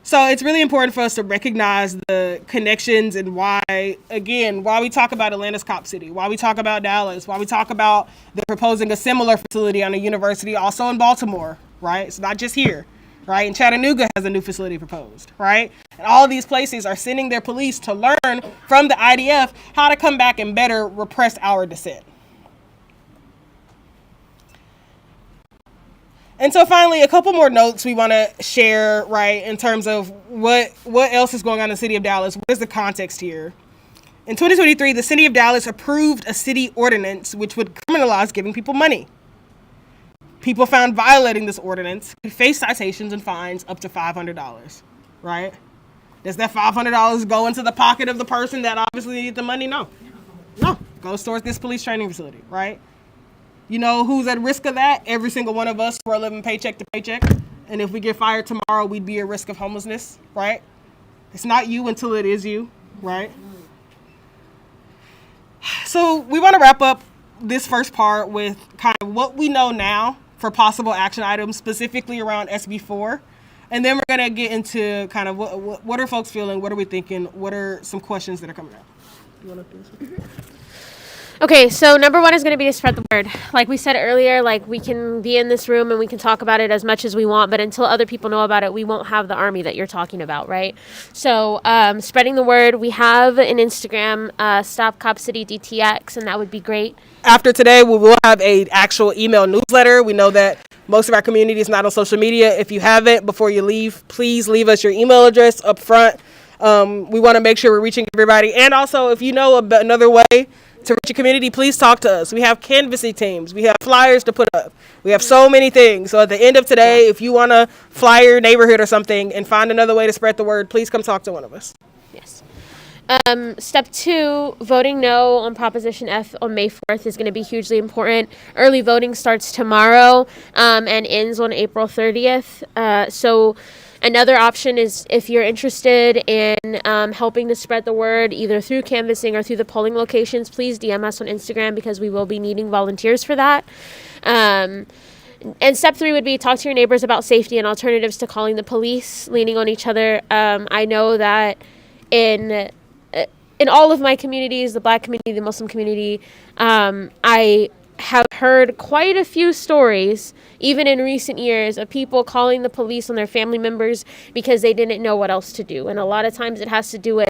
S1: So it's really important for us to recognize the connections and why we talk about Atlanta's Cop City, why we talk about Dallas, why we talk about they're proposing a similar facility on a university also in Baltimore, right? It's not just here, right? And Chattanooga has a new facility proposed, right? And all these places are sending their police to learn from the IDF how to come back and better repress our dissent. And so finally, a couple more notes we want to share, right, in terms of what else is going on in the city of Dallas. What is the context here? In 2023, the city of Dallas approved a city ordinance which would criminalize giving people money. People found violating this ordinance could face citations and fines up to $500, right? Does that $500 go into the pocket of the person that obviously needs the money? No. No. Goes towards this police training facility, right? You know who's at risk of that? Every single one of us who are living paycheck to paycheck. And if we get fired tomorrow, we'd be at risk of homelessness, right? It's not you until it is you, right? So we want to wrap up this first part with kind of what we know now for possible action items, specifically around SB4. And then we're going to get into kind of what are folks feeling? What are we thinking? What are some questions that are coming up? You want to do this?
S2: Okay, so number one is going to be to spread the word. Like we said earlier, like we can be in this room and we can talk about it as much as we want, but until other people know about it, we won't have the army that you're talking about, right? So spreading the word. We have an Instagram, Stop Cop City DTX, and that would be great.
S1: After today, we will have an actual email newsletter. We know that most of our community is not on social media. If you haven't, before you leave, please leave us your email address up front. We want to make sure we're reaching everybody. And also, if you know another way to reach your community, please talk to us. We have canvassing teams. We have flyers to put up. We have so many things. So at the end of today, if you want to flyer your neighborhood or something and find another way to spread the word, please come talk to one of us.
S2: Yes. Step 2, voting no on Proposition F on May 4th is going to be hugely important. Early voting starts tomorrow and ends on April 30th. So another option is if you're interested in helping to spread the word either through canvassing or through the polling locations, please DM us on Instagram because we will be needing volunteers for that. And step 3 would be talk to your neighbors about safety and alternatives to calling the police, leaning on each other. I know that in all of my communities, the Black community, the Muslim community, I have heard quite a few stories, even in recent years, of people calling the police on their family members because they didn't know what else to do. And a lot of times it has to do with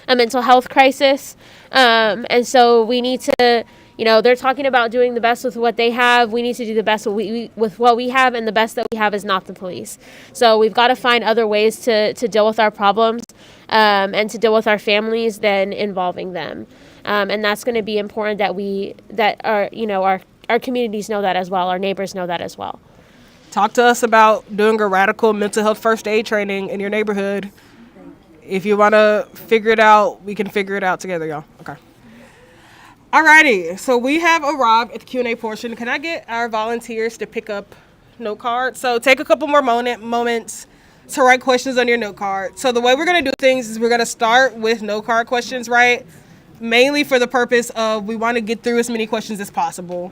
S2: a mental health crisis. And so we need to, they're talking about doing the best with what they have. We need to do the best with what we have, and the best that we have is not the police. So we've got to find other ways to deal with our problems and to deal with our families than involving them. And that's going to be important that our communities know that as well. Our neighbors know that as well.
S1: Talk to us about doing a radical mental health first aid training in your neighborhood. If you want to figure it out, we can figure it out together, y'all. Okay. Alrighty, so we have arrived at the Q&A portion. Can I get our volunteers to pick up note cards? So take a couple more moments to write questions on your note card. So the way we're going to do things is we're going to start with note card questions, right? Mainly for the purpose of we want to get through as many questions as possible.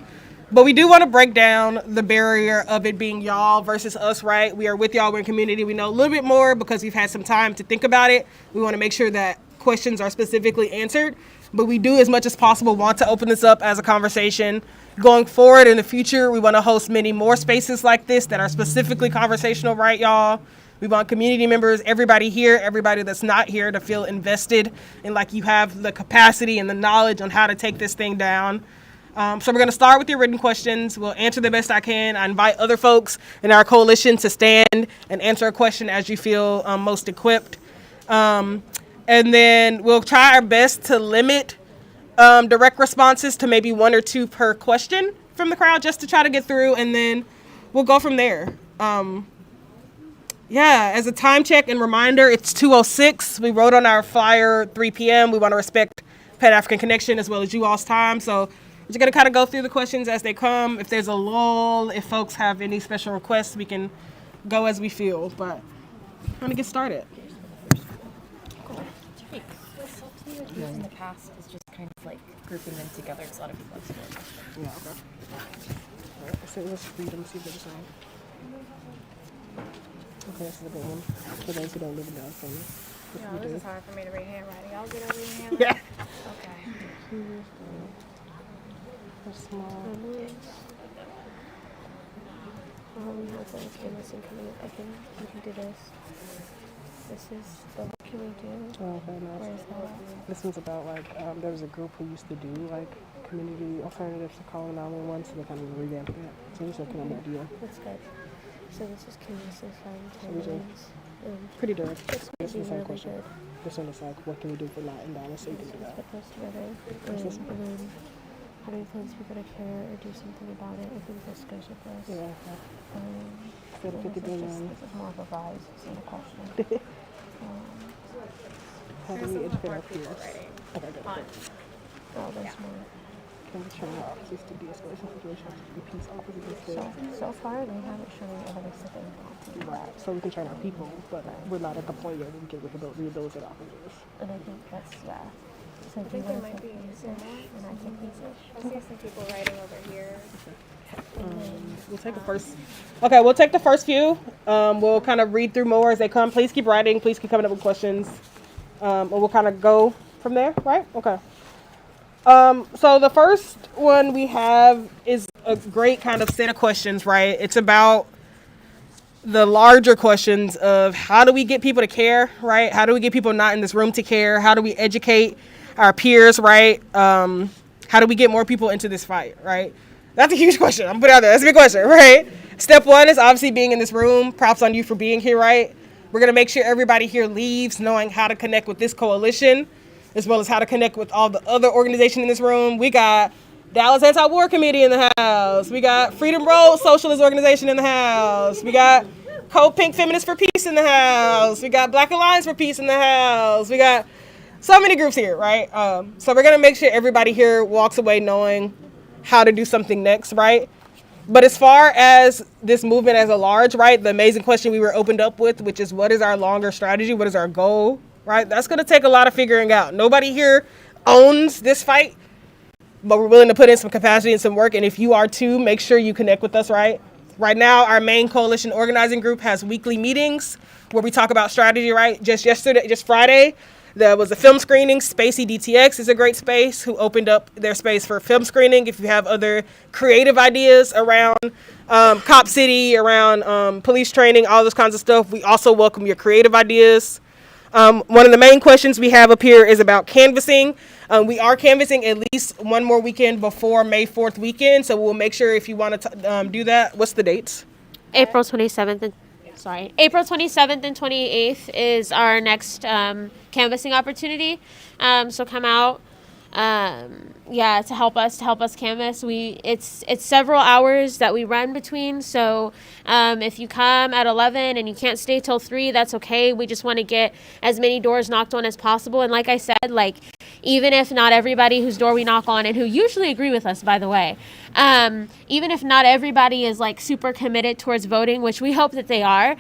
S1: But we do want to break down the barrier of it being y'all versus us, right? We are with y'all, we're in community. We know a little bit more because we've had some time to think about it. We want to make sure that questions are specifically answered. But we do, as much as possible, want to open this up as a conversation. Going forward in the future, we want to host many more spaces like this that are specifically conversational, right, y'all? We want community members, everybody here, everybody that's not here, to feel invested and like you have the capacity and the knowledge on how to take this thing down. So we're going to start with your written questions. We'll answer the best I can. I invite other folks in our coalition to stand and answer a question as you feel most equipped. And then we'll try our best to limit direct responses to maybe 1 or 2 per question from the crowd, just to try to get through, and then we'll go from there. As a time check and reminder, it's 2:06. We wrote on our flyer 3 p.m. We want to respect Pan-African Connection as well as you all's time. So we're just going to kind of go through the questions as they come. If there's a lull, if folks have any special requests, we can go as we feel. But I'm going to get started.
S18: In the past is just kind of like grouping them together because a lot of people have to do it.
S1: Yeah, okay. All right, so let's read them, see what they're saying. Okay, this is a good one. For those who don't live in Dallas.
S3: No, this is hard for me to read handwriting. Y'all good over your handwriting?
S1: Yeah.
S3: Okay.
S1: Small.
S2: We have the canvassing coming up. I think we can do this. This is the what can we do?
S1: Oh, okay, nice.
S2: Where is that?
S1: This one's about like there was a group who used to do like community alternatives to calling 911, so they kind of revamped that. So I'm just looking at that deal.
S2: That's good. So this is canvassing fund
S1: So pretty direct. This is the same question. This one is like, what can we do for Latin Dallas? So you can do that.
S2: Put those together. And then how do we influence people to care or do something about it? I think this goes with this.
S1: Yeah.
S2: This is more of a rise than a question.
S1: How do we educate our peers? Okay, good.
S2: Oh, there's more.
S1: Can we train our officers to de-escalation situations to be peace officers instead?
S2: So far, they haven't shown evidence that they want to do that.
S1: So we can train our people, but we're not at the point yet where we can rehabilitate officers.
S2: And I think that's, So
S6: I think there might be some more.
S2: And I take these
S6: I see some people writing over here.
S1: We'll take the first. Okay, we'll take the first few. We'll kind of read through more as they come. Please keep writing. Please keep coming up with questions. And we'll kind of go from there, right? Okay. So the first one we have is a great kind of set of questions, right? It's about the larger questions of how do we get people to care, right? How do we get people not in this room to care? How do we educate our peers, right? How do we get more people into this fight, right? That's a huge question. I'm putting it out there. That's a big question, right? Step one is obviously being in this room. Props on you for being here, right? We're going to make sure everybody here leaves knowing how to connect with this coalition, as well as how to connect with all the other organizations in this room. We got Dallas Anti-War Committee in the house. We got Freedom Road Socialist Organization in the house. We got Code Pink Feminists for Peace in the house. We got Black Alliance for Peace in the house. We got so many groups here, right? So we're going to make sure everybody here walks away knowing how to do something next, right? But as far as this movement as a large, right, the amazing question we were opened up with, which is what is our longer strategy? What is our goal, right? That's going to take a lot of figuring out. Nobody here owns this fight, but we're willing to put in some capacity and some work. And if you are too, make sure you connect with us, right? Right now, our main coalition organizing group has weekly meetings where we talk about strategy, right? Just Friday, there was a film screening. Spacey DTX is a great space who opened up their space for film screening. If you have other creative ideas around Cop City, around police training, all those kinds of stuff, we also welcome your creative ideas. One of the main questions we have up here is about canvassing. We are canvassing at least one more weekend before May 4th weekend, so we'll make sure if you want to do that. What's the dates?
S2: April 27th and April 27th and 28th is our next canvassing opportunity. So come out, to help us canvass. It's several hours that we run between. So if you come at 11 and you can't stay till 3, that's okay. We just want to get as many doors knocked on as possible. And like I said, even if not everybody whose door we knock on, and who usually agree with us, by the way, even if not everybody is super committed towards voting, which we hope that they are,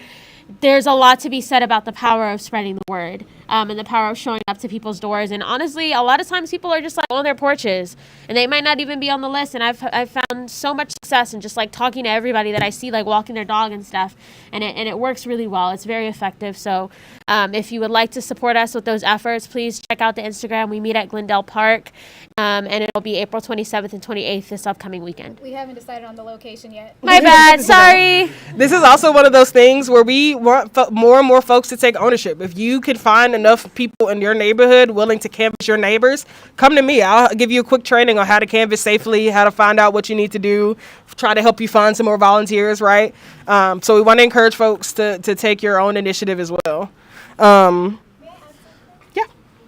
S2: there's a lot to be said about the power of spreading the word and the power of showing up to people's doors. And honestly, a lot of times people are just on their porches and they might not even be on the list. And I've found so much success in just talking to everybody that I see walking their dog and stuff. And it works really well. It's very effective. So if you would like to support us with those efforts, please check out the Instagram. We meet at Glendale Park and it'll be April 27th and 28th this upcoming weekend.
S3: We haven't decided on the location yet.
S2: My bad. Sorry.
S1: This is also one of those things where we want more and more folks to take ownership. If you could find enough people in your neighborhood willing to canvass your neighbors, come to me. I'll give you a quick training on how to canvass safely, how to find out what you need to do, try to help you find some more volunteers, right? So we want to encourage folks to take your own initiative as well.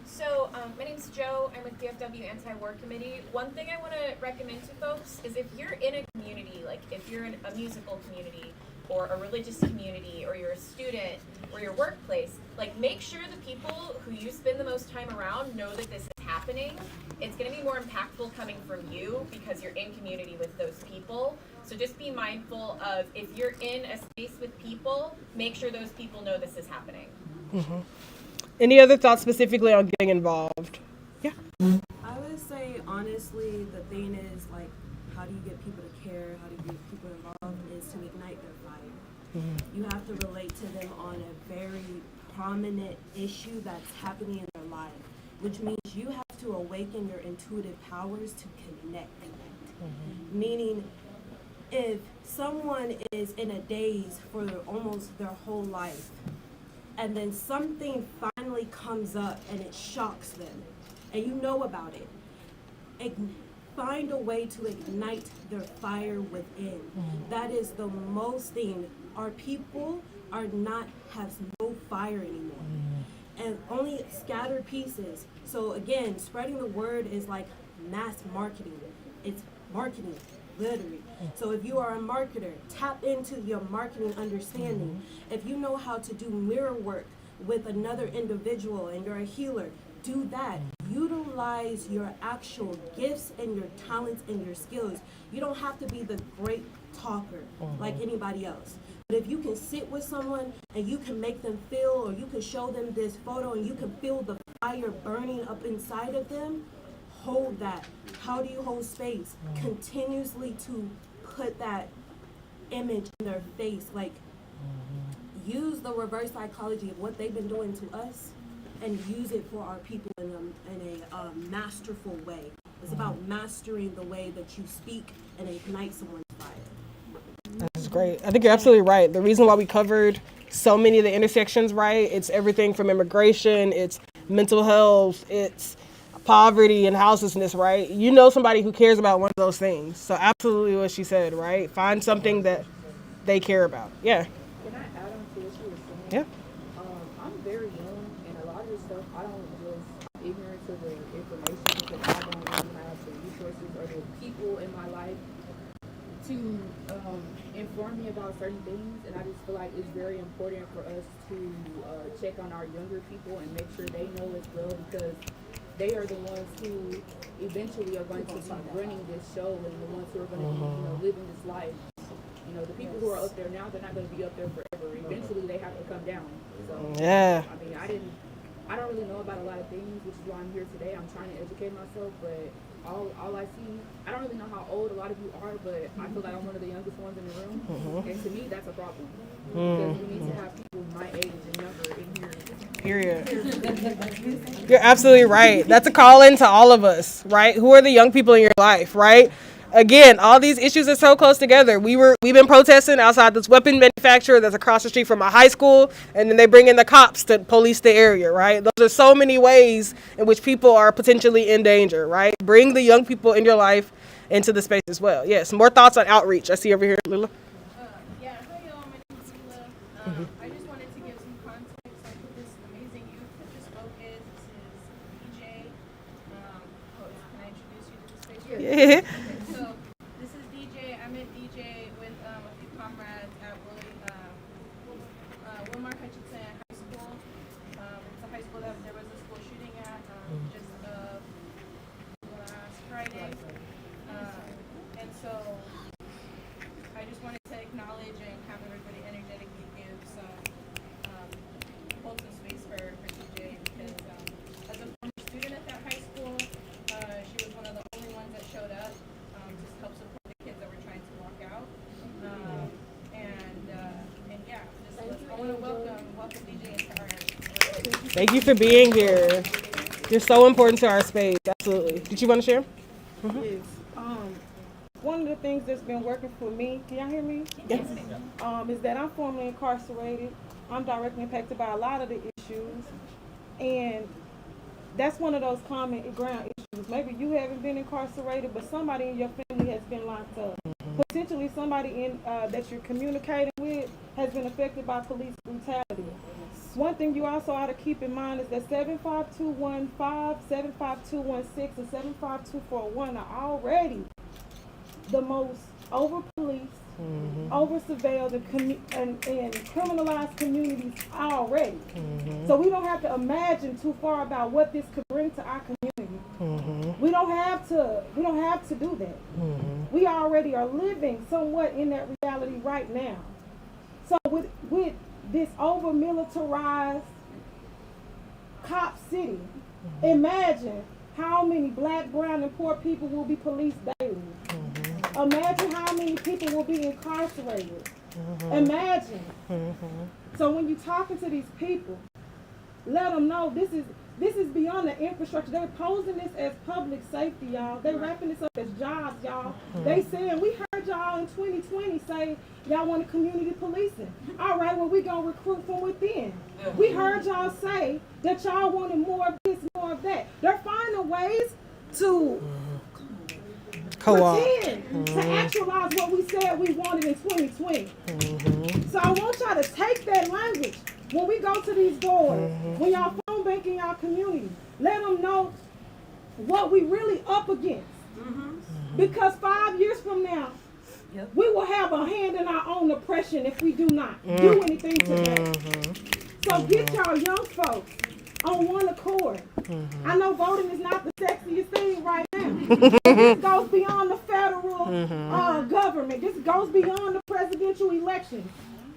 S19: So my name's Joe. I'm with DFW Anti-War Committee. One thing I want to recommend to folks is if you're in a community, if you're in a musical community or a religious community or you're a student or your workplace, make sure the people who you spend the most time around know that this is happening. It's going to be more impactful coming from you because you're in community with those people. So just be mindful of if you're in a space with people, make sure those people know this is happening.
S1: Mm-hmm. Any other thoughts specifically on getting involved? Yeah.
S15: I would say, honestly, the thing is, how do you get people to care? How do you get people involved? Is to ignite their fire. Mm-hmm. You have to relate to them on a very prominent issue that's happening in their life, which means you have to awaken your intuitive powers to connect. Mm-hmm. Meaning, if someone is in a daze for almost their whole life, and then something finally comes up and it shocks them, and you know about it, find a way to ignite their fire within. That is the most thing. Our people have no fire anymore, and only scattered pieces. So again, spreading the word is like mass marketing. It's marketing, literally. So if you are a marketer, tap into your marketing understanding. If you know how to do mirror work with another individual and you're a healer, do that. Utilize your actual gifts and your talents and your skills. You don't have to be the great talker like anybody else. But if you can sit with someone and you can make them feel, or you can show them this photo and you can feel the fire burning up inside of them, hold that. How do you hold space? Continuously to put that image in their face. Like, use the reverse psychology of what they've been doing to us and use it for our people in a masterful way. It's about mastering the way that you speak and ignite someone's fire.
S1: That's great. I think you're absolutely right. The reason why we covered so many of the intersections, right? It's everything from immigration, it's mental health, it's poverty and houselessness, right? You know somebody who cares about one of those things. So absolutely what she said, right? Find something that they care about. Yeah.
S20: Can I add on to what she was saying?
S1: Yeah.
S20: I'm very young, and a lot of this stuff, I don't just ignorant to the information because I don't really have the resources or the people in my life to inform me about certain things, and I just feel like it's very important for us to check on our younger people and make sure they know as well, because they are the ones who eventually are going to be running this show and the ones who are going to be, living this life. The people who are up there now, they're not going to be up there forever. Eventually, they have to come down. So,
S1: yeah.
S20: I mean, I don't really know about a lot of things, which is why I'm here today. I'm trying to educate myself, but all I see, I don't really know how old a lot of you are, but I feel like I'm one of the youngest ones in the room, and to me, that's a problem. Because we need to have people my age and younger in here.
S1: Period. You're absolutely right. That's a call in to all of us, right? Who are the young people in your life, right? Again, all these issues are so close together. We've been protesting outside this weapon manufacturer that's across the street from my high school, and then they bring in the cops to police the area, right? Those are so many ways in which people are potentially in danger, right? Bring the young people in your life into the space as well. Yes, more thoughts on outreach. I see over here, Lila.
S21: Yeah, hi y'all, my name is Lila. I just wanted to give some context on who this amazing youth that just spoke is. This is DJ. Can I introduce you to the space?
S1: Yeah.
S21: So this is DJ. I met DJ with a few comrades at Wilmar Hutchinson High School. It's a high school that there was a school shooting at just last Friday. And so I just wanted to acknowledge and have everybody energetically give some hold some space for TJ, because as a former student at that high school, she was one of the only ones that showed up to help support the kids that were trying to walk out. And yeah, I want to welcome DJ into our.
S1: Thank you for being here. You're so important to our space. Absolutely. Did you want to share?
S5: Yes. One of the things that's been working for me, can y'all hear me?
S1: Yes.
S5: Is that I'm formerly incarcerated. I'm directly impacted by a lot of the issues. And that's one of those common ground issues. Maybe you haven't been incarcerated, but somebody in your family has been locked up. Potentially somebody in that you're communicating with has been affected by police brutality. One thing you also ought to keep in mind is that 75215, 75216, and 75241 are already the most over-policed, over-surveilled, and criminalized communities already. So we don't have to imagine too far about what this could bring to our community. We don't have to do that. We already are living somewhat in that reality right now. So with this over-militarized cop city, imagine how many black, brown, and poor people will be policed daily. Imagine how many people will be incarcerated. Imagine. So when you're talking to these people, let them know this is beyond the infrastructure. They're posing this as public safety, y'all. They're wrapping this up as jobs, y'all. They saying, we heard
S4: heard y'all in 2020 say y'all want community policing. All right, well, we gonna recruit from within. We heard y'all say that y'all wanted more of this, more of that. They're finding ways to pretend to actualize what we said we wanted in 2020. So I want y'all to take that language when we go to these doors, when y'all phone banking y'all community, let them know what we really up against. Because 5 years from now, we will have a hand in our own oppression if we do not do anything today. So get y'all young folks on one accord. I know voting is not the sexiest thing right now. This goes beyond the federal government. This goes beyond the presidential election.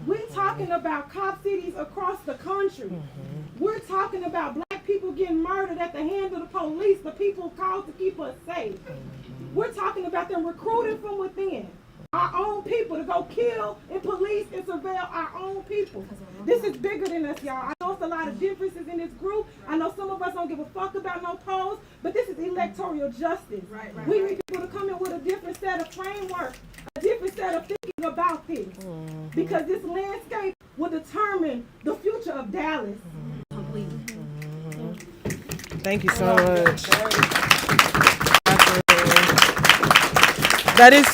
S4: We're talking about cop cities across the country. We're talking about black people getting murdered at the hands of the police, the people called to keep us safe. We're talking about them recruiting from within. Our own people to go kill and police and surveil our own people. This is bigger than us, y'all. I know it's a lot of differences in this group. I know some of us don't give a fuck about no polls, but this is electoral justice. We need people to come in with a different set of framework, a different set of thinking about this. Because this landscape will determine the future of Dallas.
S1: Thank you so much. That is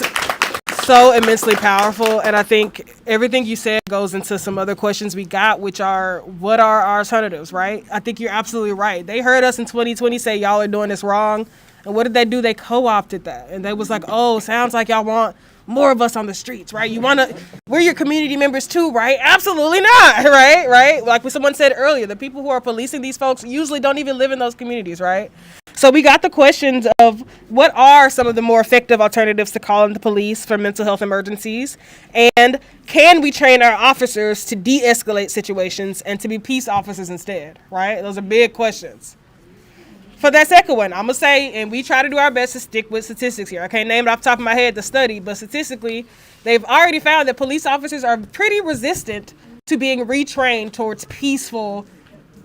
S1: so immensely powerful, and I think everything you said goes into some other questions we got, which are, what are our alternatives, right? I think you're absolutely right. They heard us in 2020 say y'all are doing this wrong, and what did they do? They co-opted that, and they was like, oh, sounds like y'all want more of us on the streets, right? You want to, we're your community members too, right? Absolutely not, right? Like what someone said earlier, the people who are policing these folks usually don't even live in those communities, right? So we got the questions of what are some of the more effective alternatives to calling the police for mental health emergencies, and can we train our officers to de-escalate situations and to be peace officers instead, right? Those are big questions. For that second one, I'm going to say, and we try to do our best to stick with statistics here. I can't name it off the top of my head, the study, but statistically, they've already found that police officers are pretty resistant to being retrained towards peaceful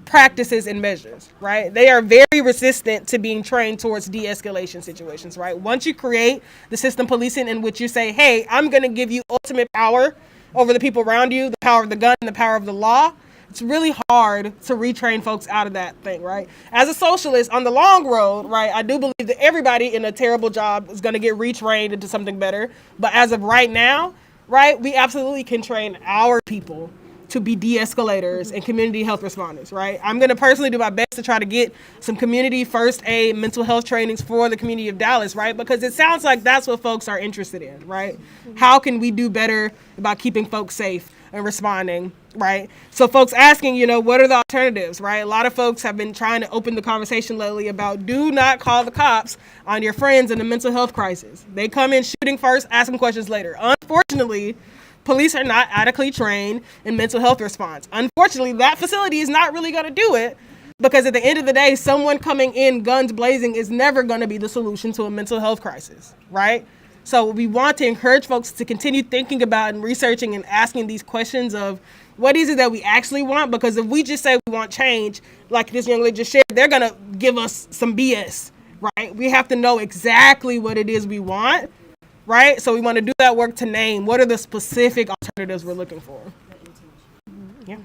S1: practices and measures, right? They are very resistant to being trained towards de-escalation situations, right? Once you create the system policing in which you say, hey, I'm going to give you ultimate power over the people around you, the power of the gun and the power of the law, it's really hard to retrain folks out of that thing, right? As a socialist, on the long road, right, I do believe that everybody in a terrible job is going to get retrained into something better. But as of right now, right, we absolutely can train our people to be de-escalators and community health responders, right? I'm going to personally do my best to try to get some community first aid mental health trainings for the community of Dallas, right? Because it sounds like that's what folks are interested in, right? How can we do better about keeping folks safe and responding, right? So folks asking, what are the alternatives, right? A lot of folks have been trying to open the conversation lately about do not call the cops on your friends in a mental health crisis. They come in shooting first, ask them questions later. Unfortunately, police are not adequately trained in mental health response. Unfortunately, that facility is not really going to do it because at the end of the day, someone coming in guns blazing is never going to be the solution to a mental health crisis, right? So we want to encourage folks to continue thinking about and researching and asking these questions of what is it that we actually want? Because if we just say we want change, like this young lady just shared, they're going to give us some BS, right? We have to know exactly what it is we want, right? So we want to do that work to name what are the specific alternatives we're looking for. Yeah.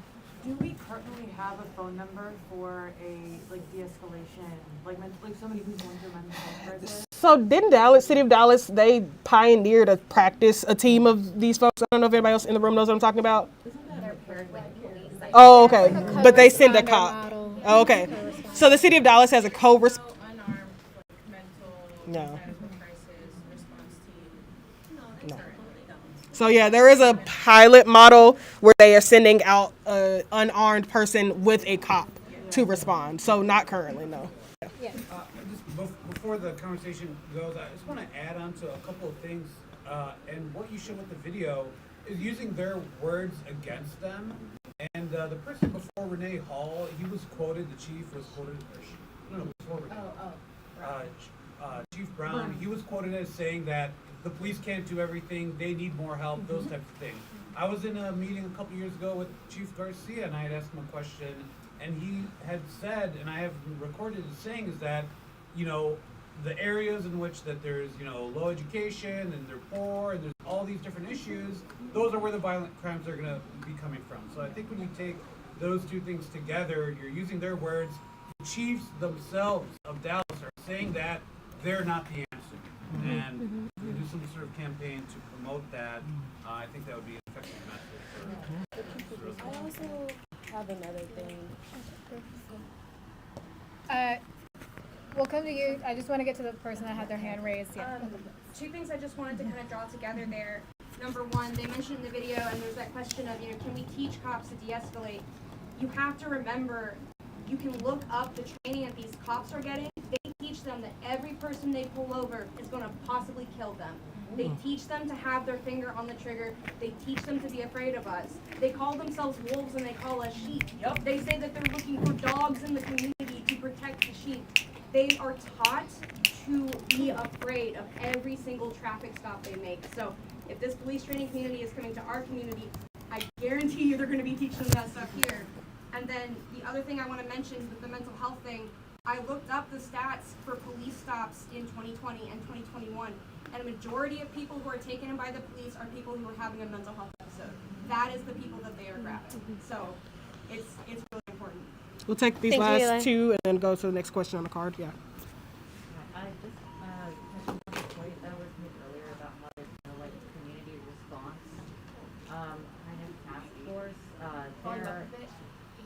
S22: Do we currently have a phone number for a de-escalation, like somebody who's going through mental health crisis?
S1: So didn't City of Dallas, they pioneered a practice, a team of these folks. I don't know if anybody else in the room knows what I'm talking about. Oh, okay. But they send a cop. Oh, okay. So the City of Dallas has a No. So yeah, there is a pilot model where they are sending out an unarmed person with a cop to respond. So not currently, no.
S23: Yeah. Before the conversation goes, I just want to add on to a couple of things. And what you showed with the video is using their words against them. And the person before Renee Hall, he was quoted, the chief was quoted, before Renee. Chief Brown, he was quoted as saying that the police can't do everything, they need more help, those types of things. I was in a meeting a couple years ago with Chief Garcia, and I had asked him a question, and he had said, and I have recorded it saying, is that, the areas in which that there's, low education and they're poor and there's all these different issues, those are where the violent crimes are going to be coming from. So I think when you take those two things together, you're using their words. The chiefs themselves of Dallas are saying that they're not the answer. And we do some sort of campaign to promote that. I think that would be an effective message for
S15: I also have another thing.
S3: We'll come to you. I just want to get to the person that had their hand raised. Yeah.
S6: Two things I just wanted to kind of draw together there. Number one, they mentioned in the video, and there's that question of, can we teach cops to de-escalate? You have to remember, you can look up the training that these cops are getting. They teach them that every person they pull over is going to possibly kill them. They teach them to have their finger on the trigger. They teach them to be afraid of us. They call themselves wolves and they call us sheep. They say that they're looking for dogs in the community to protect the sheep. They are taught to be afraid of every single traffic stop they make. So if this police training community is coming to our community, I guarantee you they're going to be teaching them that stuff here. And then the other thing I want to mention with the mental health thing, I looked up the stats for police stops in 2020 and 2021, and a majority of people who are taken in by the police are people who are having a mental health episode. That is the people that they are grabbing. So it's really important.
S1: We'll take these last two and then go to the next question on the card. Yeah.
S8: I just touching on the point that was made earlier about how there's no community response kind of task force.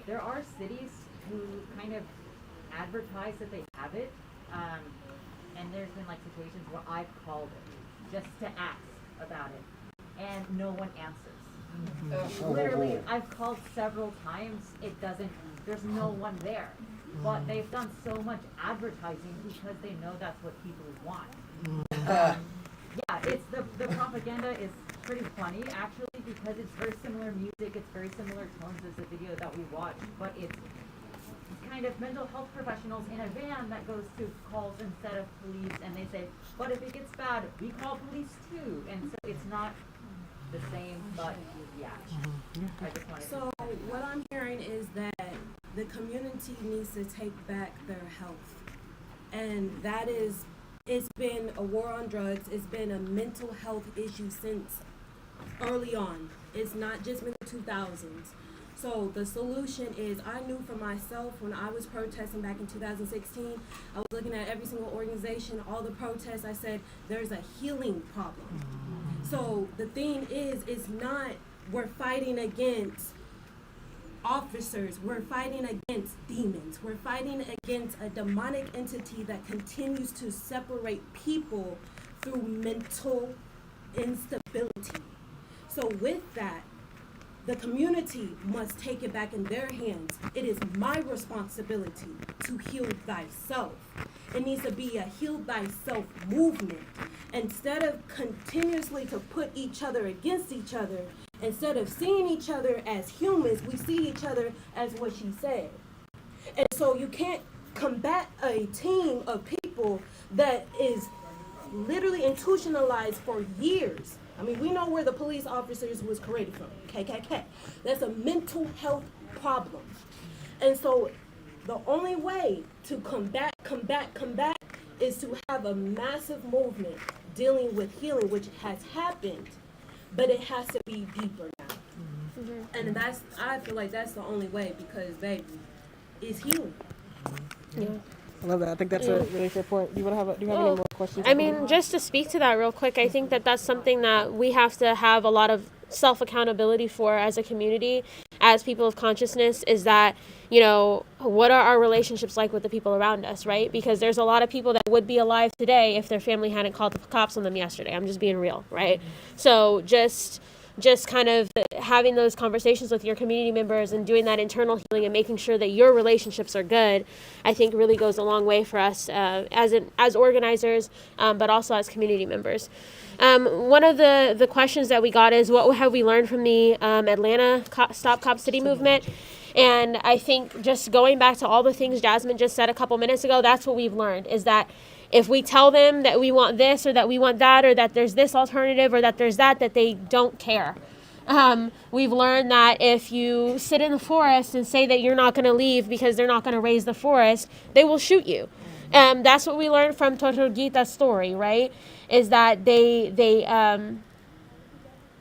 S8: There are cities who kind of advertise that they have it, and there's been situations where I've called it just to ask about it, and no one answers. Literally, I've called several times. There's no one there. But they've done so much advertising because they know that's what people want. It's the propaganda is pretty funny actually, because it's very similar music, it's very similar tones as the video that we watched, but it's kind of mental health professionals in a van that goes to calls instead of police, and they say, but if it gets bad, we call police too, and so it's not the same, but I just wanted
S15: So what I'm hearing is that the community needs to take back their health, and that is, it's been a war on drugs. It's been a mental health issue since early on. It's not just in the 2000s. So the solution is, I knew for myself when I was protesting back in 2016, I was looking at every single organization, all the protests, I said, there's a healing problem. So the thing is, it's not, we're fighting against officers, we're fighting against demons, we're fighting against a demonic entity that continues to separate people through mental instability. So with that, the community must take it back in their hands. It is my responsibility to heal thyself. It needs to be a heal thyself movement. Instead of continuously to put each other against each other, instead of seeing each other as humans, we see each other as what she said. And so you can't combat a team of people that is literally institutionalized for years. I mean, we know where the police officers was created from, KKK. That's a mental health problem. And so the only way to combat is to have a massive movement dealing with healing, which has happened, but it has to be deeper now. And I feel like that's the only way, because it's healing.
S1: Yeah. I love that. I think that's a really fair point. Do you have any more questions?
S2: I mean, just to speak to that real quick, I think that that's something that we have to have a lot of self-accountability for as a community, as people of consciousness, is that, what are our relationships like with the people around us, right? Because there's a lot of people that would be alive today if their family hadn't called the cops on them yesterday. I'm just being real, right? So just kind of having those conversations with your community members and doing that internal healing and making sure that your relationships are good, I think really goes a long way for us as organizers, but also as community members. One of the questions that we got is, what have we learned from the Atlanta Stop Cop City movement? And I think just going back to all the things Jasmine just said a couple minutes ago, that's what we've learned, is that if we tell them that we want this or that we want that or that there's this alternative or that there's that they don't care. We've learned that if you sit in the forest and say that you're not going to leave because they're not going to raise the forest, they will shoot you. That's what we learned from Tortuguita's story, right? Is that they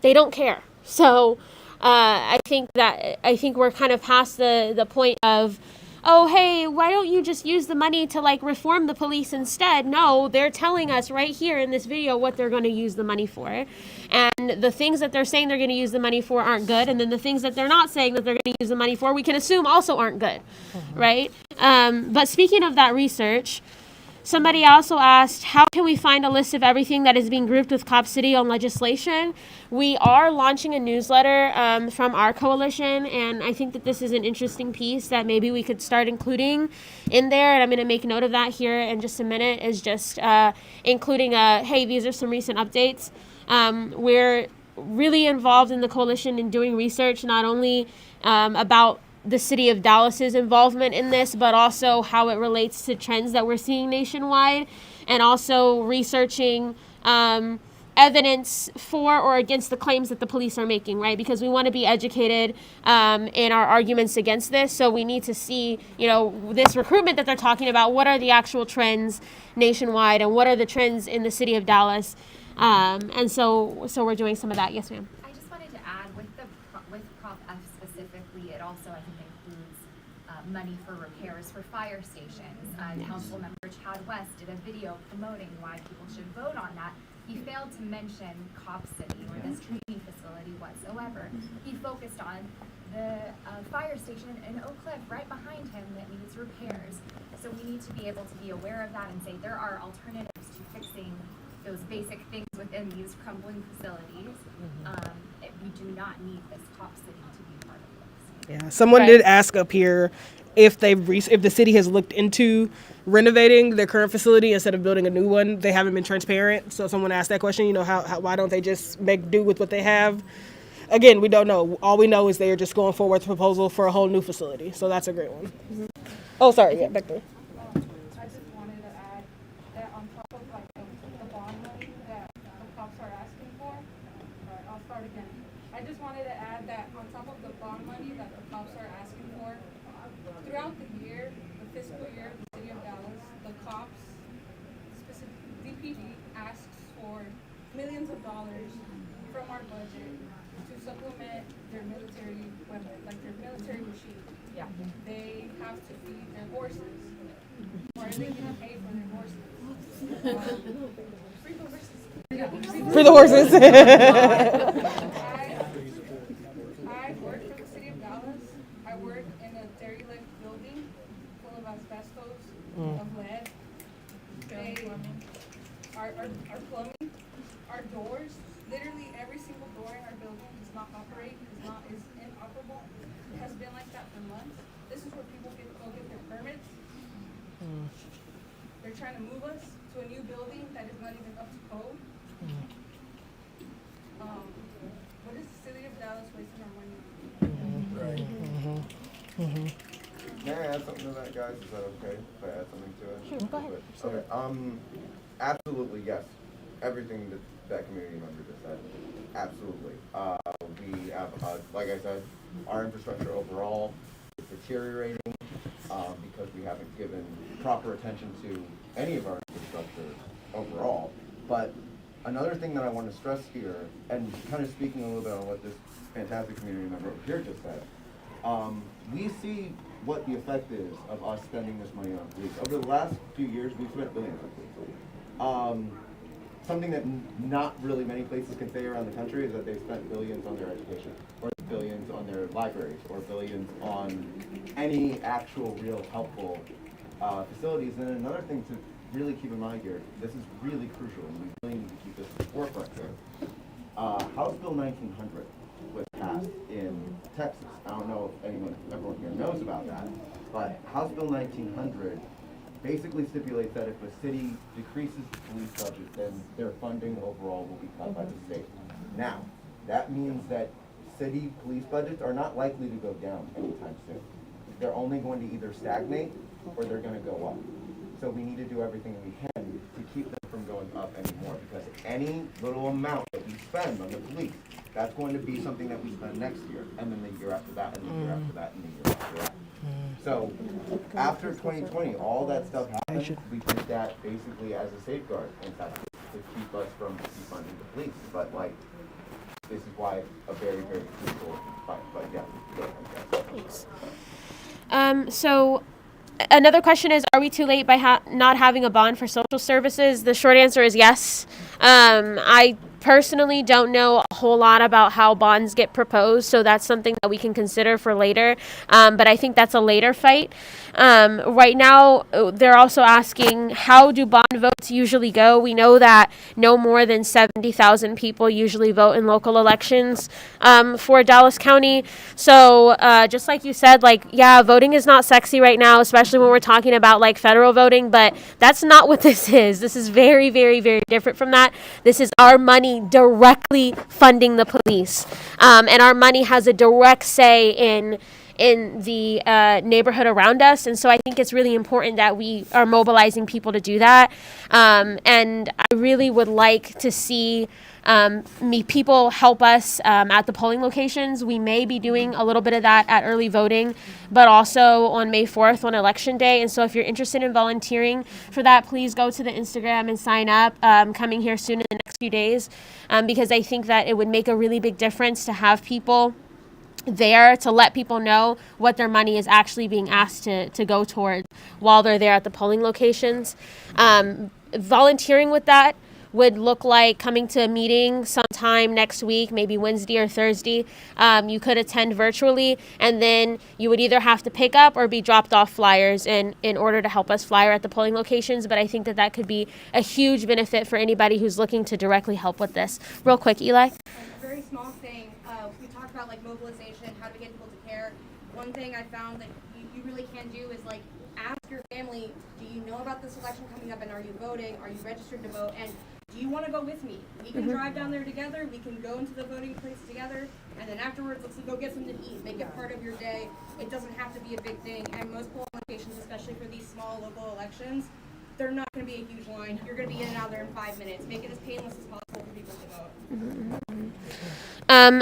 S2: don't care. So I think we're kind of past the point of, oh, hey, why don't you just use the money to like reform the police instead? No, they're telling us right here in this video what they're going to use the money for. And the things that they're saying they're going to use the money for aren't good. And then the things that they're not saying that they're going to use the money for, we can assume also aren't good, right? But speaking of that research, somebody also asked, how can we find a list of everything that is being grouped with Cop City on legislation? We are launching a newsletter from our coalition, and I think that this is an interesting piece that maybe we could start including in there, and I'm going to make note of that here in just a minute, is just including hey, these are some recent updates. We're really involved in the coalition in doing research, not only about the city of Dallas's involvement in this, but also how it relates to trends that we're seeing nationwide, and also researching evidence for or against the claims that the police are making, right? Because we want to be educated in our arguments against this. So we need to see, this recruitment that they're talking about, what are the actual trends nationwide and what are the trends in the city of Dallas? And so we're doing some of that. Yes, ma'am.
S7: I just wanted to add with Prop F specifically, it also I think includes money for repairs for fire stations. Council member Chad West did a video promoting why people should vote on that. He failed to mention Cop City or this training facility whatsoever. He focused on the fire station in Oak Cliff right behind him that needs repairs. So we need to be able to be aware of that and say there are alternatives to fixing those basic things within these crumbling facilities. We do not need this Cop City to be part of this.
S1: Yeah, someone did ask up here if the city has looked into renovating their current facility instead of building a new one. They haven't been transparent. So someone asked that question, why don't they just make do with what they have? Again, we don't know. All we know is they are just going forward with a proposal for a whole new facility. So that's a great one. Oh, sorry. Yeah, back there.
S20: I just wanted to add that on top of the bond money that the cops are asking for, I'll start again. I just wanted to add that on top of the bond money that the cops are asking for, throughout the year, the fiscal year of the city of Dallas, the cops, specifically DPD, asks for millions of dollars from our budget to supplement their military weapons, like their military machine. Yeah. They have to feed their horses. Or are they going to pay for their horses? Free the horses. Yeah.
S1: For the horses.
S20: I work for the city of Dallas. I work in a derelict building full of asbestos, of lead. Our plumbing, our doors, literally every single door in our building does not operate, is inoperable. It has been like that for months. This is where people go get their permits. They're trying to move us to a new building that is not even up to code. What is the city of Dallas wasting our money on?
S16: Right. May I add something to that, guys? Is that okay if I add something to it?
S2: Sure, go ahead.
S16: Okay. Absolutely, yes. Everything that community member just said. Absolutely. We have, like I said, our infrastructure overall is deteriorating because we haven't given proper attention to any of our infrastructure overall. But another thing that I want to stress here, and kind of speaking a little bit on what this fantastic community member over here just said, we see what the effect is of us spending this money on police. Over the last few years, we've spent billions on police. Something that not really many places can say around the country is that they've spent billions on their education, or billions on their libraries, or billions on any actual real helpful facilities. And another thing to really keep in mind here, this is really crucial, and we really need to keep this at the forefront here. House Bill 1900 was passed in Texas. I don't know if everyone here knows about that, but House Bill 1900 basically stipulates that if a city decreases the police budget, then their funding overall will be cut by the state. Now, that means that city police budgets are not likely to go down anytime soon. They're only going to either stagnate or they're going to go up. So we need to do everything we can to keep them from going up anymore, because any little amount that we spend on the police, that's going to be something that we spend next year, and then the year after that, and the year after that, and the year after that. So after 2020, all that stuff happened. We did that basically as a safeguard, in fact, to keep us from defunding the police. But like, this is why a very, very crucial fight. But yeah, go ahead.
S2: Thanks. So another question is, are we too late by not having a bond for social services? The short answer is yes. I personally don't know a whole lot about how bonds get proposed, so that's something that we can consider for later. But I think that's a later fight. Right now, they're also asking, how do bond votes usually go? We know that no more than 70,000 people usually vote in local elections for Dallas County. So just like you said, like, yeah, voting is not sexy right now, especially when we're talking about like federal voting, but that's not what this is. This is very, very, very different from that. This is our money directly funding the police. And our money has a direct say in the neighborhood around us. And so I think it's really important that we are mobilizing people to do that. And I really would like to see people help us at the polling locations. We may be doing a little bit of that at early voting, but also on May 4th on Election Day. And so if you're interested in volunteering for that, please go to the Instagram and sign up coming here soon in the next few days, because I think that it would make a really big difference to have people there to let people know what their money is actually being asked to go toward while they're there at the polling locations. Volunteering with that would look like coming to a meeting sometime next week, maybe Wednesday or Thursday. You could attend virtually, and then you would either have to pick up or be dropped off flyers in order to help us flyer at the polling locations. But I think that could be a huge benefit for anybody who's looking to directly help with this. Real quick, Eli?
S6: A very small thing. We talked about like mobilization, how to get people to care. One thing I found that you really can do is like ask your family, do you know about this election coming up and are you voting? Are you registered to vote? And do you want to go with me? We can drive down there together. We can go into the voting place together. And then afterwards, let's go get something to eat. Make it part of your day. It doesn't have to be a big thing. And most polling locations, especially for these small local elections, they're not going to be a huge line. You're going to be in and out there in 5 minutes. Make it as painless as possible for people to vote.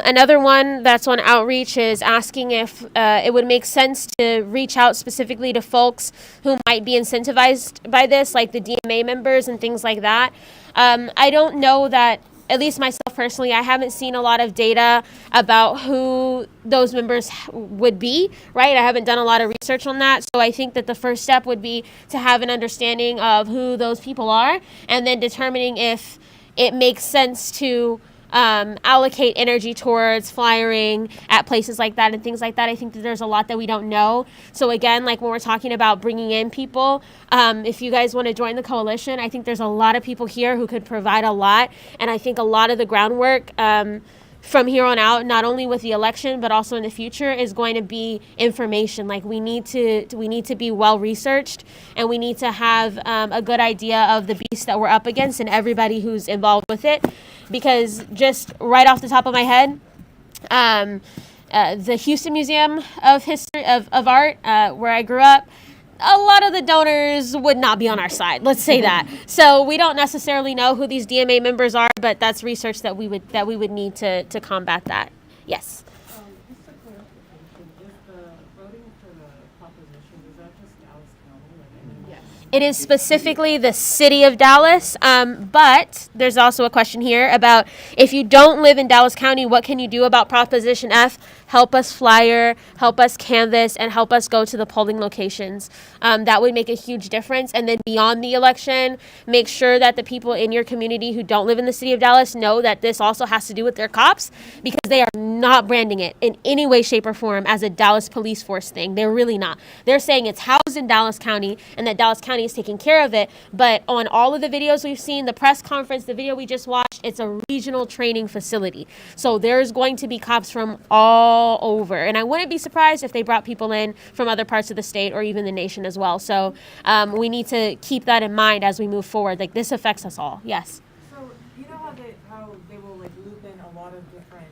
S2: Another one that's on outreach is asking if it would make sense to reach out specifically to folks who might be incentivized by this, like the DMA members and things like that. I don't know that, at least myself personally, I haven't seen a lot of data about who those members would be, right? I haven't done a lot of research on that. So I think that the first step would be to have an understanding of who those people are, and then determining if it makes sense to allocate energy towards flyering at places like that and things like that. I think that there's a lot that we don't know. So again, like when we're talking about bringing in people, if you guys want to join the coalition, I think there's a lot of people here who could provide a lot. And I think a lot of the groundwork from here on out, not only with the election, but also in the future, is going to be information. Like we need to be well researched, and we need to have a good idea of the beast that we're up against and everybody who's involved with it. Because just right off the top of my head, the Houston Museum of History of Art, where I grew up, a lot of the donors would not be on our side. Let's say that. So we don't necessarily know who these DMA members are, but that's research that we would need to combat that. Yes.
S5: Just a clarification, is the voting for the proposition, is that just Dallas County? Yes.
S2: It is specifically the city of Dallas, but there's also a question here about if you don't live in Dallas County, what can you do about Proposition F? Help us flyer, help us canvass, and help us go to the polling locations. That would make a huge difference. And then beyond the election, make sure that the people in your community who don't live in the city of Dallas know that this also has to do with their cops, because they are not branding it in any way, shape, or form as a Dallas police force thing. They're really not. They're saying it's housed in Dallas County and that Dallas County is taking care of it. But on all of the videos we've seen, the press conference, the video we just watched, it's a regional training facility. So there's going to be cops from all over. And I wouldn't be surprised if they brought people in from other parts of the state or even the nation as well. So we need to keep that in mind as we move forward. Like, this affects us all. Yes.
S22: So you know how how they will like loop in a lot of different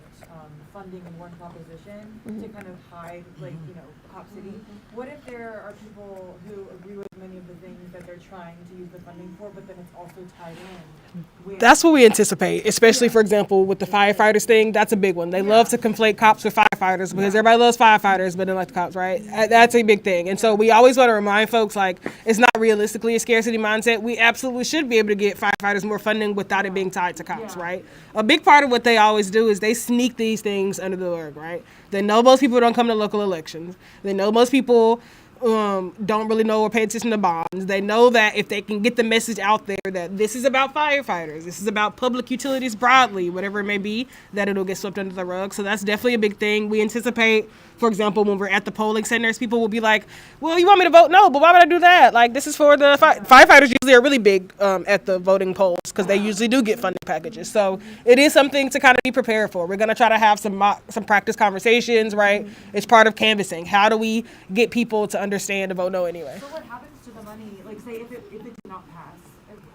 S22: funding in one proposition to kind of hide like, you know, Cop City. What if there are people who agree with many of the things that they're trying to use the funding for, but then it's also tied in with...
S1: That's what we anticipate, especially, for example, with the firefighters thing. That's a big one. They love to conflate cops with firefighters because everybody loves firefighters, but they like the cops, right? That's a big thing. And so we always want to remind folks, like, it's not realistically a scarcity mindset. We absolutely should be able to get firefighters more funding without it being tied to cops, right? A big part of what they always do is they sneak these things under the rug, right? They know most people don't come to local elections. They know most people don't really know or pay attention to bonds. They know that if they can get the message out there that this is about firefighters, this is about public utilities broadly, whatever it may be, that it'll get swept under the rug. So that's definitely a big thing. We anticipate, for example, when we're at the polling centers, people will be like, well, you want me to vote no, but why would I do that? Like, this is for the firefighters. Usually are really big at the voting polls because they usually do get funding packages. So it is something to kind of be prepared for. We're going to try to have some practice conversations, right? It's part of canvassing. How do we get people to understand to vote no anyway?
S22: So what happens to the money, like say if it did not pass,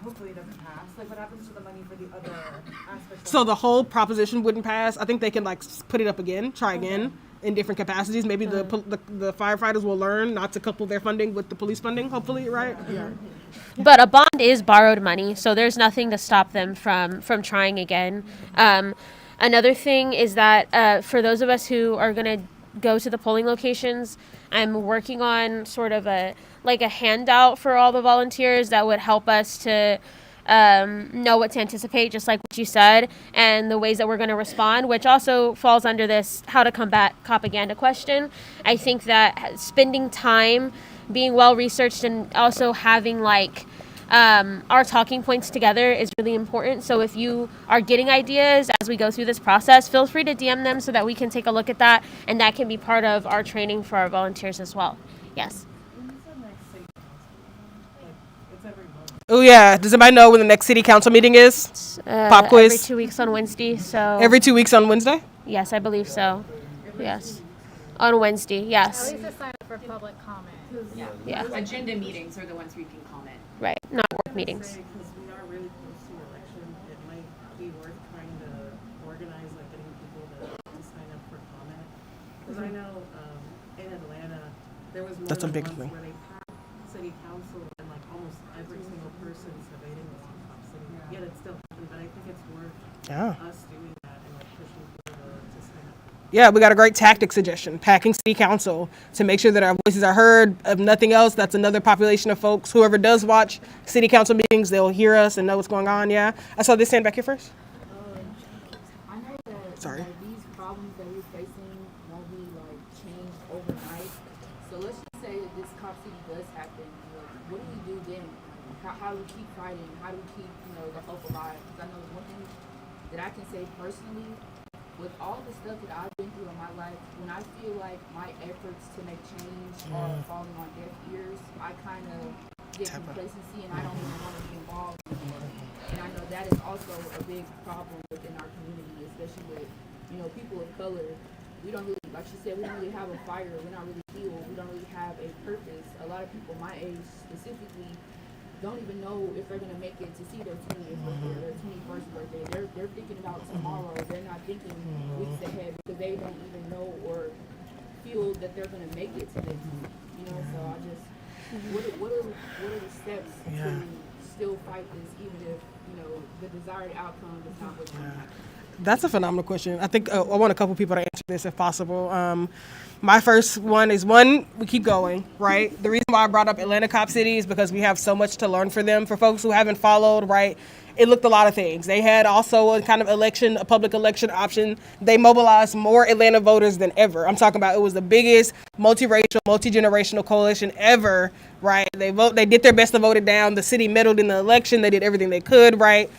S22: hopefully it doesn't pass, like what happens to the money for the other aspects?
S1: So the whole proposition wouldn't pass. I think they can like put it up again, try again in different capacities. Maybe the firefighters will learn not to couple their funding with the police funding, hopefully, right? Yeah.
S2: But a bond is borrowed money, so there's nothing to stop them from trying again. Another thing is that for those of us who are going to go to the polling locations, I'm working on sort of a handout for all the volunteers that would help us to know what to anticipate, just like what you said, and the ways that we're going to respond, which also falls under this how to combat propaganda question. I think that spending time, being well researched, and also having our talking points together is really important. So if you are getting ideas as we go through this process, feel free to DM them so that we can take a look at that, and that can be part of our training for our volunteers as well. Yes.
S1: Oh yeah. Does anybody know when the next city council meeting is? Pop quiz.
S2: Every 2 weeks on Wednesday. So
S1: every 2 weeks on Wednesday?
S2: Yes, I believe so. Yes. On Wednesday. Yes.
S3: At least it's signed up for public comment.
S2: Yeah.
S9: Agenda meetings are the ones where you can comment.
S2: Right. Not work meetings.
S5: Because we are really close to election, it might be worth trying to organize, like getting people to sign up for comment. Because I know in Atlanta, there was more
S1: That's a
S5: than
S1: big
S5: once
S1: thing.
S5: where they passed city council and like almost every single person debating was on Cop City. Yet it still happened, but I think it's worth us doing that and like pushing people to sign up.
S1: Yeah, we got a great tactic suggestion, packing city council to make sure that our voices are heard. If nothing else, that's another population of folks. Whoever does watch city council meetings, they'll hear us and know what's going on. Yeah. I saw this hand back here first.
S20: I know that
S1: Sorry.
S20: these problems that we're facing won't be like changed overnight. So let's just say that this Cop City does happen. What do we do then? How do we keep fighting? How do we keep the hope alive? Because I know one thing that I can say personally, with all the stuff that I've been through in my life, when I feel like my efforts to make change are falling on deaf ears, I kind of get complacency and I don't even want to be involved anymore. And I know that is also a big problem within our community, especially with, people of color. We don't really, like she said, we don't really have a fire. We're not really healed. We don't really have a purpose. A lot of people my age specifically don't even know if they're gonna make it to see their 20th birthday or their 21st birthday. They're thinking about tomorrow. They're not thinking weeks ahead because they don't even know or feel that they're gonna make it to this. So I just, what are the steps to still fight this, even if the desired outcome is not what's gonna happen?
S1: That's a phenomenal question. I think I want a couple people to answer this if possible. My first one is we keep going, right? The reason why I brought up Atlanta Cop City is because we have so much to learn for them. For folks who haven't followed, right, it looked a lot of things. They had also a kind of a public election option. They mobilized more Atlanta voters than ever. I'm talking about it was the biggest multiracial, multi-generational coalition ever, right? They did their best to vote it down. The city meddled in the election. They did everything they could, right?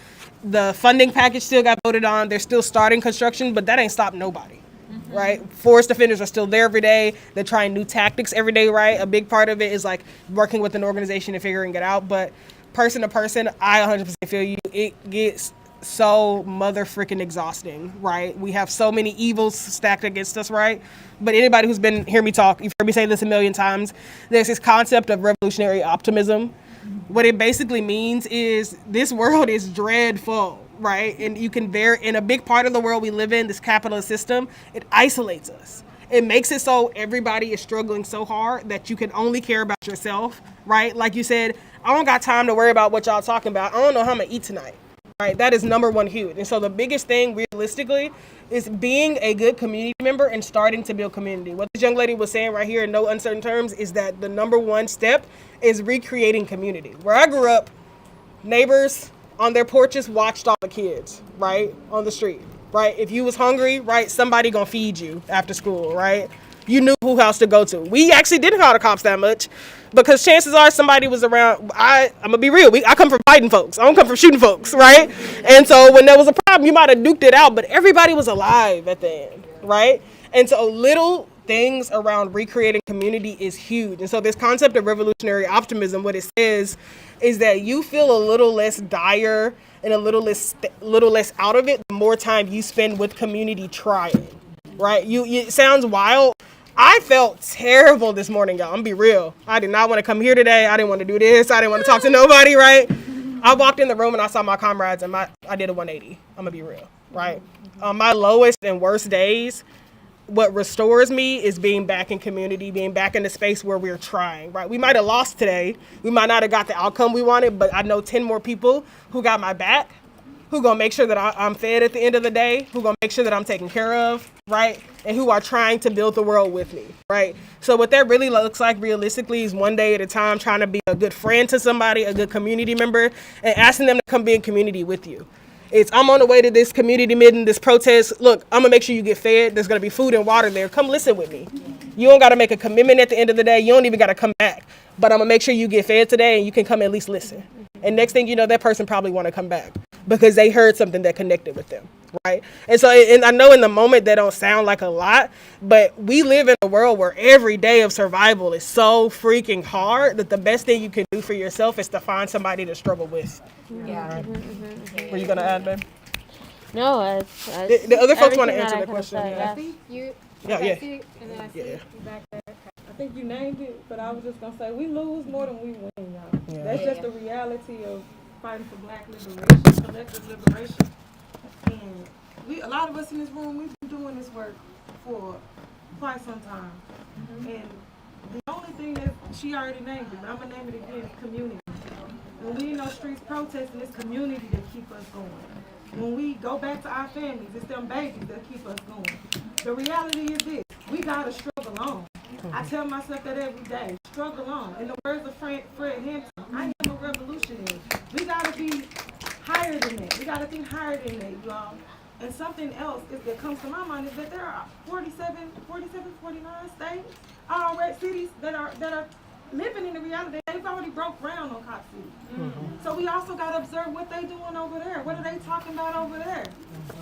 S1: The funding package still got voted on. They're still starting construction, but that ain't stopped nobody, right? Forest defenders are still there every day. They're trying new tactics every day, right? A big part of it is like working with an organization and figuring it out. But person to person, I 100% feel you. It gets so mother freaking exhausting, right? We have so many evils stacked against us, right? But anybody who's been hear me talk, you've heard me say this a million times. There's this concept of revolutionary optimism. What it basically means is this world is dreadful, right? And you can in a big part of the world we live in, this capitalist system, it isolates us. It makes it so everybody is struggling so hard that you can only care about yourself, right? Like you said, I don't got time to worry about what y'all talking about. I don't know how I'm gonna eat tonight, right? That is number one huge. And so the biggest thing realistically is being a good community member and starting to build community. What this young lady was saying right here in no uncertain terms is that the number one step is recreating community. Where I grew up, neighbors on their porches watched all the kids, right, on the street, right? If you was hungry, right, somebody gonna feed you after school, right? You knew who house to go to. We actually didn't call the cops that much because chances are somebody was around. I'm gonna be real. I come from fighting folks. I don't come from shooting folks, right? And so when there was a problem, you might have duked it out, but everybody was alive at the end, right? And so little things around recreating community is huge. And so this concept of revolutionary optimism, what it says is that you feel a little less dire and a little less out of it the more time you spend with community trying, right? It sounds wild. I felt terrible this morning, y'all. I'm gonna be real. I did not want to come here today. I didn't want to do this. I didn't want to talk to nobody, right? I walked in the room and I saw my comrades and I did a 180. I'm gonna be real, right? On my lowest and worst days, what restores me is being back in community, being back in the space where we're trying, right? We might have lost today. We might not have got the outcome we wanted, but I know 10 more people who got my back, who gonna make sure that I'm fed at the end of the day, who gonna make sure that I'm taken care of, right? And who are trying to build the world with me, right? So what that really looks like realistically is one day at a time, trying to be a good friend to somebody, a good community member, and asking them to come be in community with you. I'm on the way to this community meeting, this protest. Look, I'm gonna make sure you get fed. There's gonna be food and water there. Come listen with me. You don't gotta make a commitment at the end of the day. You don't even gotta come back. But I'm gonna make sure you get fed today and you can come at least listen. And next thing you know, that person probably wanna come back because they heard something that connected with them, right? And so, and I know in the moment that don't sound like a lot, but we live in a world where every day of survival is so freaking hard that the best thing you can do for yourself is to find somebody to struggle with.
S2: Yeah.
S1: Were you gonna add, babe?
S2: No,
S1: the other folks want to answer the question.
S4: I think you named it, but I was just gonna say we lose more than we win, y'all. That's just the reality of fighting for Black liberation, collective liberation. And a lot of us in this room, we've been doing this work for quite some time. And the only thing that she already named it, but I'm gonna name it again, is community. When we in those streets protesting, it's community that keep us going. When we go back to our families, it's them babies that keep us going. The reality is this: we gotta struggle on. I tell myself that every day. Struggle on. In the words of Fred Hampton, I am a revolutionary. We gotta be higher than that. We gotta think higher than that, y'all. And something else that comes to my mind is that there are 49 states, already cities that are living in the reality that they've already broke ground on Cop City. So we also got to observe what they're doing over there. What are they talking about over there?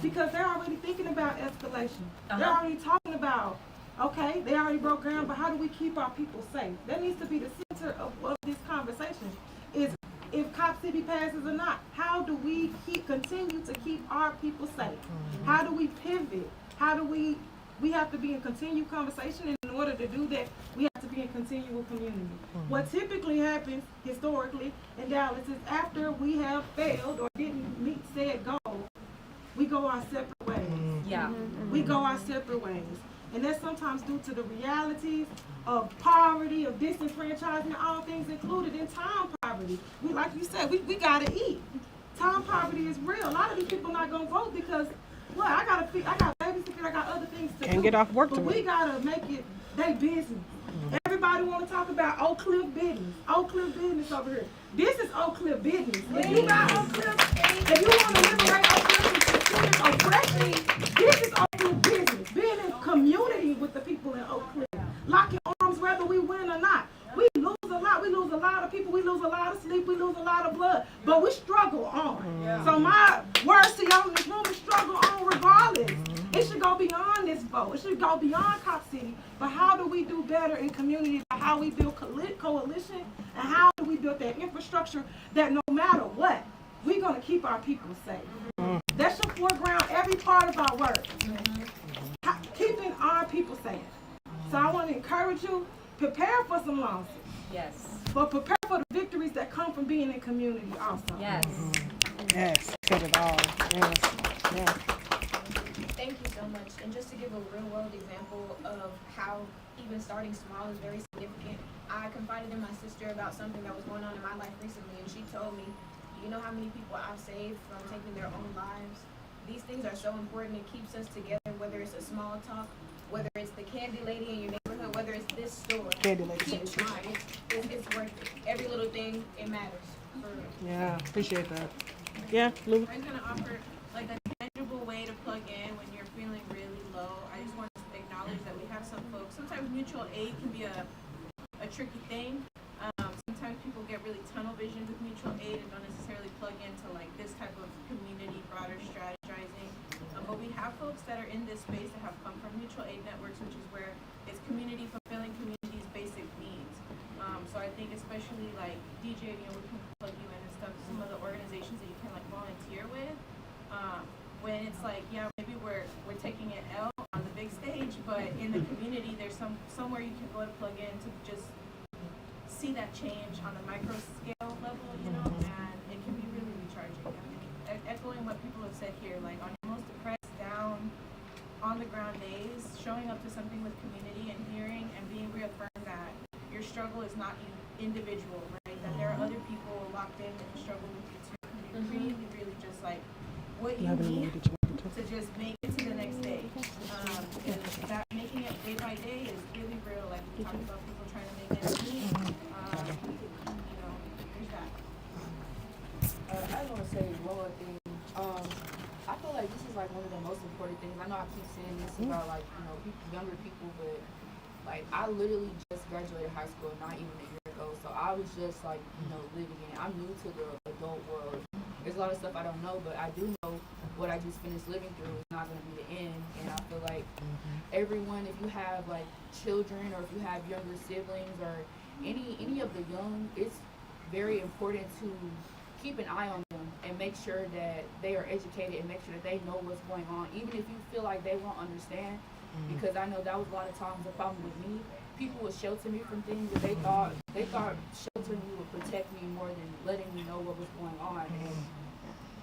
S4: Because they're already thinking about escalation. They're already talking about, okay, they already broke ground, but how do we keep our people safe? That needs to be the center of this conversation, is if Cop City passes or not, how do we continue to keep our people safe? How do we pivot? How do we have to be in continued conversation, and in order to do that, we have to be in continual community. What typically happens historically in Dallas is after we have failed or didn't meet said goal, we go our separate ways. We go our separate ways. And that's sometimes due to the realities of poverty, of disenfranchisement, all things included in time poverty. Like you said, we gotta eat. Time poverty is real. A lot of these people not gonna vote because, well, I got babies to feed, I got other things to do.
S1: Can't get off work
S4: but
S1: tomorrow.
S4: we gotta make it their business. Everybody wanna talk about Oak Cliff business. Oak Cliff business over here. This is Oak Cliff business. If you got Oak Cliff, if you wanna liberate Oak Cliff and secure oppression, this is Oak Cliff business. Being in community with the people in Oak Cliff. Locking arms whether we win or not. We lose a lot. We lose a lot of people. We lose a lot of sleep. We lose a lot of blood. But we struggle on. So my words to y'all in this room is struggle on regardless. It should go beyond this vote. It should go beyond Cop City. But how do we do better in community? How we build coalition? And how do we build that infrastructure that no matter what, we're going to keep our people safe? That should foreground every part of our work. Keeping our people safe. So I want to encourage you, prepare for some losses.
S9: Yes.
S4: But prepare for the victories that come from being in community also.
S9: Yes.
S1: Yes, said it all. Yes. Yes.
S19: Thank you so much. And just to give a real world example of how even starting small is very significant, I confided in my sister about something that was going on in my life recently, and she told me, you know how many people I've saved from taking their own lives? These things are so important. It keeps us together, whether it's a small talk, whether it's the candy lady in your neighborhood, whether it's this store.
S1: Candy lady.
S19: Keep trying. It's worth it. Every little thing, it matters. For real.
S1: Yeah, appreciate that. Yeah, Lou.
S21: I'm gonna offer like a tangible way to plug in when you're feeling really low. I just want to acknowledge that we have some folks. Sometimes mutual aid can be a tricky thing. Sometimes people get really tunnel vision with mutual aid and don't necessarily plug into like this type of community broader strategizing. But we have folks that are in this space that have come from mutual aid networks, which is where it's community fulfilling community's basic needs. So I think especially like DJ, we can plug you in and stuff. Some of the organizations that you can like volunteer with. When it's like, yeah, maybe we're taking an L on the big stage, but in the community, there's somewhere you can go to plug in to just see that change on a micro scale level, you know, and it can be really recharging. I mean, echoing what people have said here, like on your most depressed, down, on the ground days, showing up to something with community and hearing and being reaffirmed that your struggle is not individual, right? That there are other people locked in that struggle with you too. And really, really just like what you need to just make it to the next day. And that making it day by day is really real. Like we talked about people trying to make ends meet. You know, there's that.
S20: I just want to say one more thing. I feel like this is like one of the most important things. I know I keep saying this about like, you know, people, younger people, but like I literally just graduated high school not even a year ago. So I was just like, you know, living in it. I'm new to the adult world. There's a lot of stuff I don't know, but I do know what I just finished living through is not going to be the end. And I feel like everyone, if you have like children or if you have younger siblings or any of the young, it's very important to keep an eye on them and make sure that they are educated and make sure that they know what's going on, even if you feel like they won't understand. Because I know that was a lot of times the problem with me. People would shelter me from things that they thought sheltering me would protect me more than letting me know what was going on. And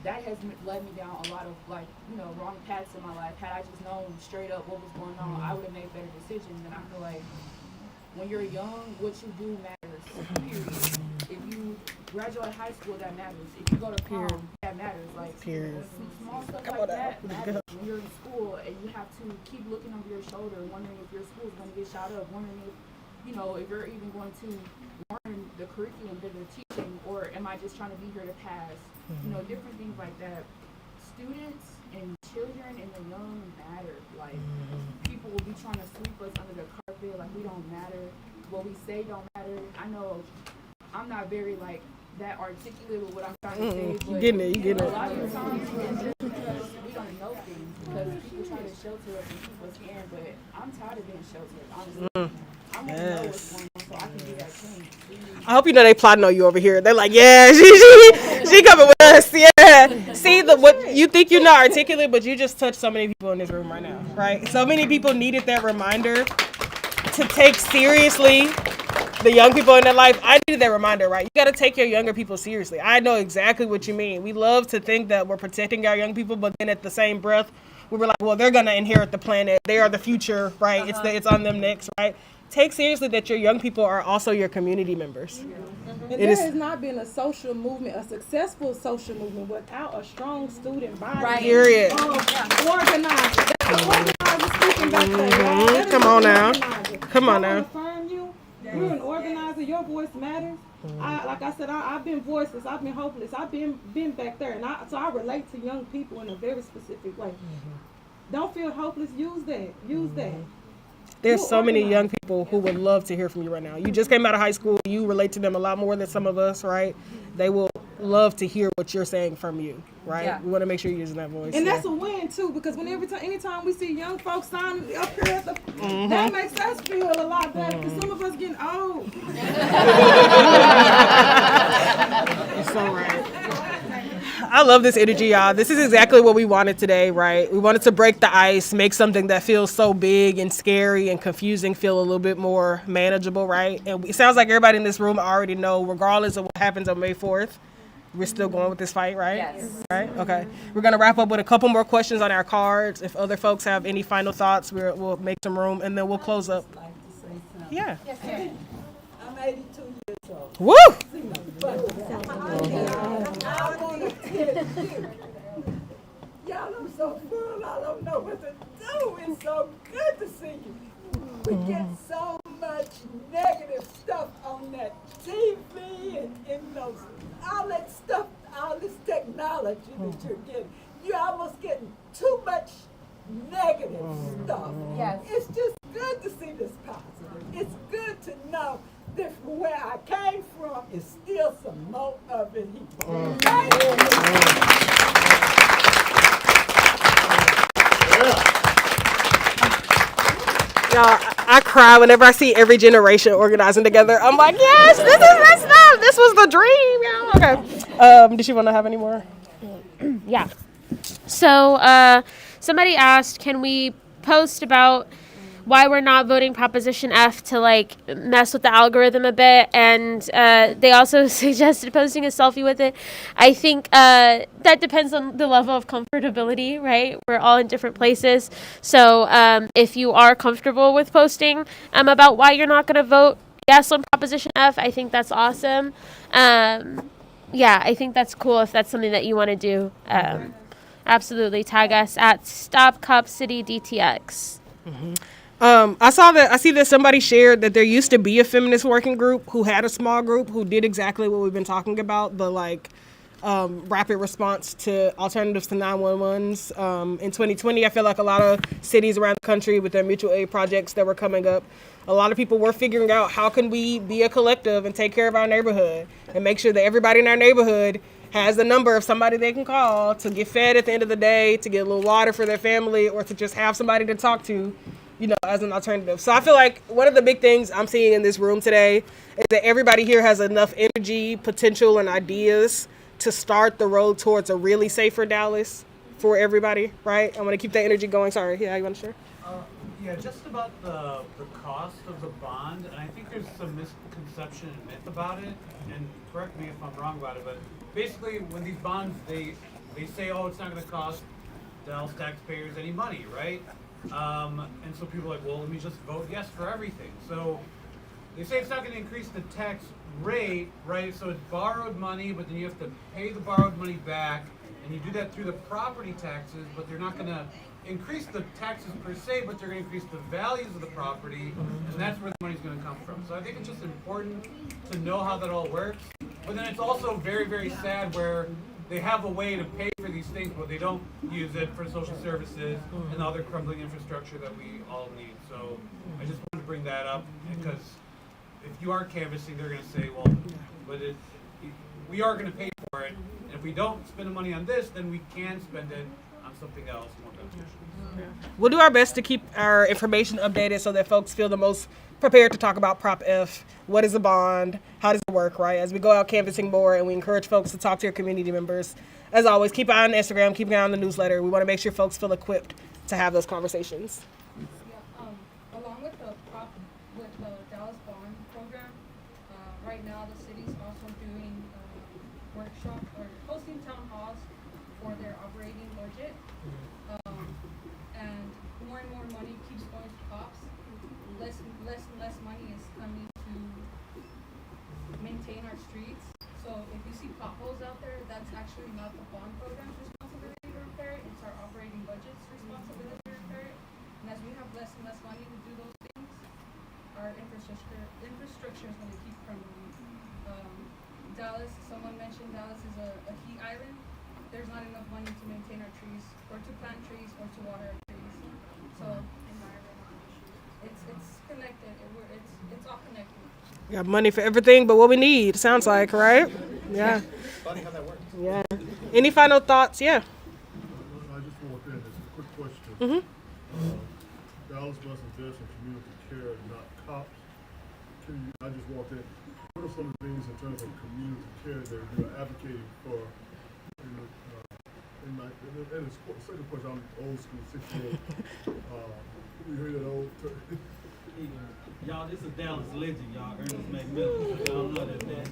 S20: that has led me down a lot of like, you know, wrong paths in my life. Had I just known straight up what was going on, I would have made better decisions. And I feel like when you're young, what you do matters, period. If you graduate high school, that matters. If you go to prom, that matters. Like, small stuff like that matters when you're in school and you have to keep looking over your shoulder, wondering if your school's going to get shot up, wondering if, you know, if you're even going to learn the curriculum that they're teaching, or am I just trying to be here to pass? You know, different things like that. Students and children and the young matter. Like, people will be trying to sweep us under the carpet, like we don't matter. What we say don't matter. I know I'm not very, like, that articulate with what I'm trying to say, but
S1: You getting it.
S20: a lot of the times it's just because we don't know things, because people try to shelter us and keep us in, but I'm tired of being sheltered, honestly. I want to know what's going on so I can do that change.
S1: I hope you know they plotting on you over here. They're like, yeah, she coming with us. Yeah. See what you think you're not articulate, but you just touched so many people in this room right now, right? So many people needed that reminder to take seriously the young people in their life. I needed that reminder, right? You got to take your younger people seriously. I know exactly what you mean. We love to think that we're protecting our young people, but then at the same breath, we were like, well, they're gonna inherit the planet. They are the future, right? It's on them next, right? Take seriously that your young people are also your community members.
S4: And there has not been a social movement, a successful social movement, without a strong student body.
S1: Right. Period.
S4: Organizers. That's the organizer speaking back there.
S1: Come on now. Come on now.
S4: Affirm you. You're an organizer. Your voice matters. Like I said, I've been voiceless. I've been hopeless. I've been back there, and so I relate to young people in a very specific way. Don't feel hopeless. Use that. Use that.
S1: There's so many young people who would love to hear from you right now. You just came out of high school. You relate to them a lot more than some of us, right? They will love to hear what you're saying from you, right?
S4: Yeah.
S1: We want to make sure you're using that voice.
S4: And that's a win too, because anytime we see young folks signing up here at that makes us feel a lot better, because some of us getting old.
S1: It's so right. I love this energy, y'all. This is exactly what we wanted today, right? We wanted to break the ice, make something that feels so big and scary and confusing feel a little bit more manageable, right? And it sounds like everybody in this room already know, regardless of what happens on May 4th, we're still going with this fight, right?
S9: Yes.
S1: Right? Okay. We're going to wrap up with a couple more questions on our cards. If other folks have any final thoughts, we'll make some room, and then we'll close up. Yeah.
S10: I'm 82 years old.
S1: Woo!
S10: But I want to tell you, y'all, I'm so full, I don't know what to do. It's so good to see you. We get so much negative stuff on that TV and in those, all that stuff, all this technology that you're getting. You're almost getting too much negative stuff.
S9: Yes.
S10: It's just good to see this positive. It's good to know that from where I came from is still some more of it here. Thank
S1: Y'all, I cry whenever I see every generation organizing together. I'm like, yes, this is messed up. This was the dream, y'all. Okay. Did you want to have any more?
S2: Yeah. So somebody asked, can we post about why we're not voting Proposition F to like mess with the algorithm a bit? And they also suggested posting a selfie with it. I think that depends on the level of comfortability, right? We're all in different places. So if you are comfortable with posting about why you're not going to vote yes on Proposition F, I think that's awesome. Yeah, I think that's cool if that's something that you want to do. Absolutely. Tag us at Stop Cop City DTX.
S1: Mm-hmm. I see that somebody shared that there used to be a feminist working group who had a small group who did exactly what we've been talking about, the rapid response to alternatives to 911s. In 2020, I feel like a lot of cities around the country with their mutual aid projects that were coming up, a lot of people were figuring out how can we be a collective and take care of our neighborhood and make sure that everybody in our neighborhood has the number of somebody they can call to get fed at the end of the day, to get a little water for their family, or to just have somebody to talk to, as an alternative. So I feel like one of the big things I'm seeing in this room today is that everybody here has enough energy, potential, and ideas to start the road towards a really safer Dallas for everybody, right? I want to keep that energy going. Sorry, yeah, you want to share?
S23: Yeah, just about the cost of the bond, and I think there's some misconception and myth about it, and correct me if I'm wrong about it, but basically when these bonds, they say, oh, it's not going to cost Dallas taxpayers any money, right? And so people are like, well, let me just vote yes for everything. So they say it's not going to increase the tax rate, right? So it's borrowed money, but then you have to pay the borrowed money back, and you do that through the property taxes, but they're not going to increase the taxes per se, but they're going to increase the values of the property, and that's where the money's going to come from. So I think it's just important to know how that all works. But then it's also very, very sad where they have a way to pay for these things, but they don't use it for social services and the other crumbling infrastructure that we all need. So I just wanted to bring that up, because if you are canvassing, they're going to say, well, but we are going to pay for it, and if we don't spend the money on this, then we can spend it on something else more beneficial.
S1: We'll do our best to keep our information updated so that folks feel the most prepared to talk about Prop F. What is a bond? How does it work, right? As we go out canvassing more, and we encourage folks to talk to your community members. As always, keep an eye on Instagram, keep an eye on the newsletter. We want to make sure folks feel equipped to have those conversations.
S21: Along with the Dallas Bond Program, right now the city's also doing workshops or hosting town halls for their operating budget. And more money keeps going to cops. Less and less money is coming to maintain our streets. So if you see potholes out there, that's actually not the bond program's responsibility to repair it. It's our operating budget's responsibility to repair it. And as we have less and less money to do those things, our infrastructure is going to keep crumbling. Dallas, someone mentioned Dallas is a heat island. There's not enough money to maintain our trees, or to plant trees, or to water our trees. So it's connected. It's all connected.
S1: We got money for everything but what we need, sounds like, right? Yeah.
S11: Funny how that works.
S1: Yeah. Any final thoughts? Yeah.
S11: I just want to add this quick question.
S1: Mm-hmm.
S11: Dallas must invest in community care, not cops. I just walked in. What are some of the things in terms of community care that you're advocating for? And the second question, I'm old school, 6-year-old. You heard that old
S12: Y'all, this is Dallas legend, y'all. Ernest McMillan. Y'all know that, man.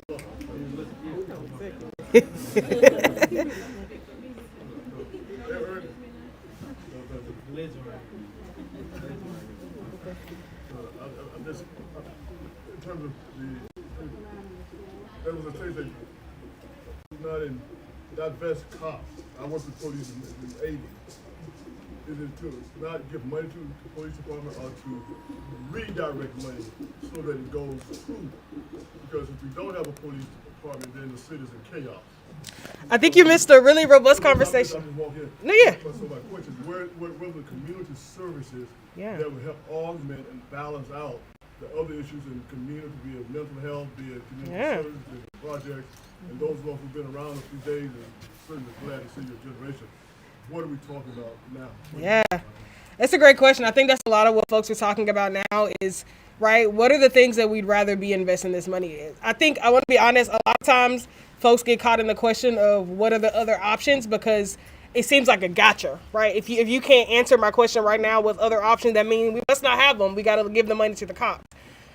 S11: I'm just, in terms of there was a case that not vest cops. I worked with police in the 80s. Is it to not give money to the police department or to redirect money so that it goes through? Because if we don't have a police department, then the city's in chaos.
S1: I think you missed a really robust conversation. No, yeah.
S11: So my question is, where the community services
S1: Yeah.
S11: that would help augment and balance out the other issues in the community, be it mental health, be it community
S1: Yeah.
S11: services, be it projects, and those of us who've been around a few days and certainly glad to see your generation. What are we talking about now?
S1: Yeah, that's a great question. I think that's a lot of what folks are talking about now is, right, what are the things that we'd rather be investing this money in? I think, I want to be honest, a lot of times folks get caught in the question of what are the other options because it seems like a gotcha, right? If you can't answer my question right now with other options, that means we must not have them. We got to give the money to the cops.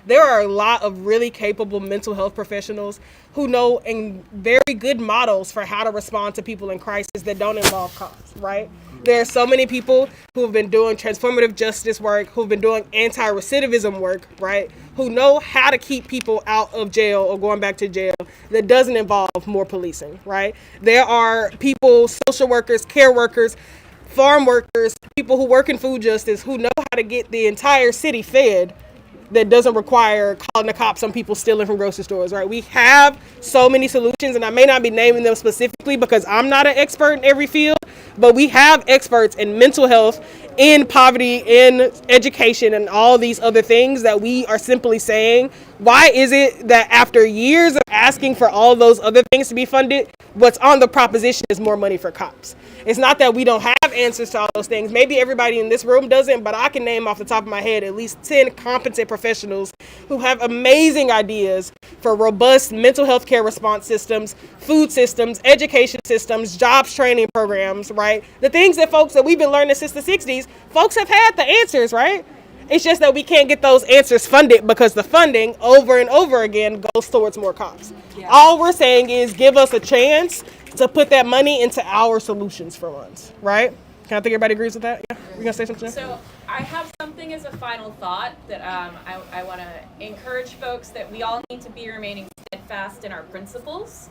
S1: There are a lot of really capable mental health professionals who know and very good models for how to respond to people in crisis that don't involve cops, right? There are so many people who have been doing transformative justice work, who've been doing anti-recidivism work, right? Who know how to keep people out of jail or going back to jail that doesn't involve more policing, right? There are people, social workers, care workers, farm workers, people who work in food justice who know how to get the entire city fed that doesn't require calling the cops on people stealing from grocery stores, right? We have so many solutions, and I may not be naming them specifically because I'm not an expert in every field, but we have experts in mental health, in poverty, in education, and all these other things that we are simply saying, why is it that after years of asking for all those other things to be funded, what's on the proposition is more money for cops? It's not that we don't have answers to all those things. Maybe everybody in this room doesn't, but I can name off the top of my head at least 10 competent professionals who have amazing ideas for robust mental health care response systems, food systems, education systems, jobs training programs, right? The things that folks that we've been learning since the 60s, folks have had the answers, right? It's just that we can't get those answers funded because the funding over and over again goes towards more cops. Yeah. All we're saying is give us a chance to put that money into our solutions for once, right? Can I think everybody agrees with that? Yeah, we gonna say something?
S19: So I have something as a final thought that I want to encourage folks that we all need to be remaining steadfast in our principles.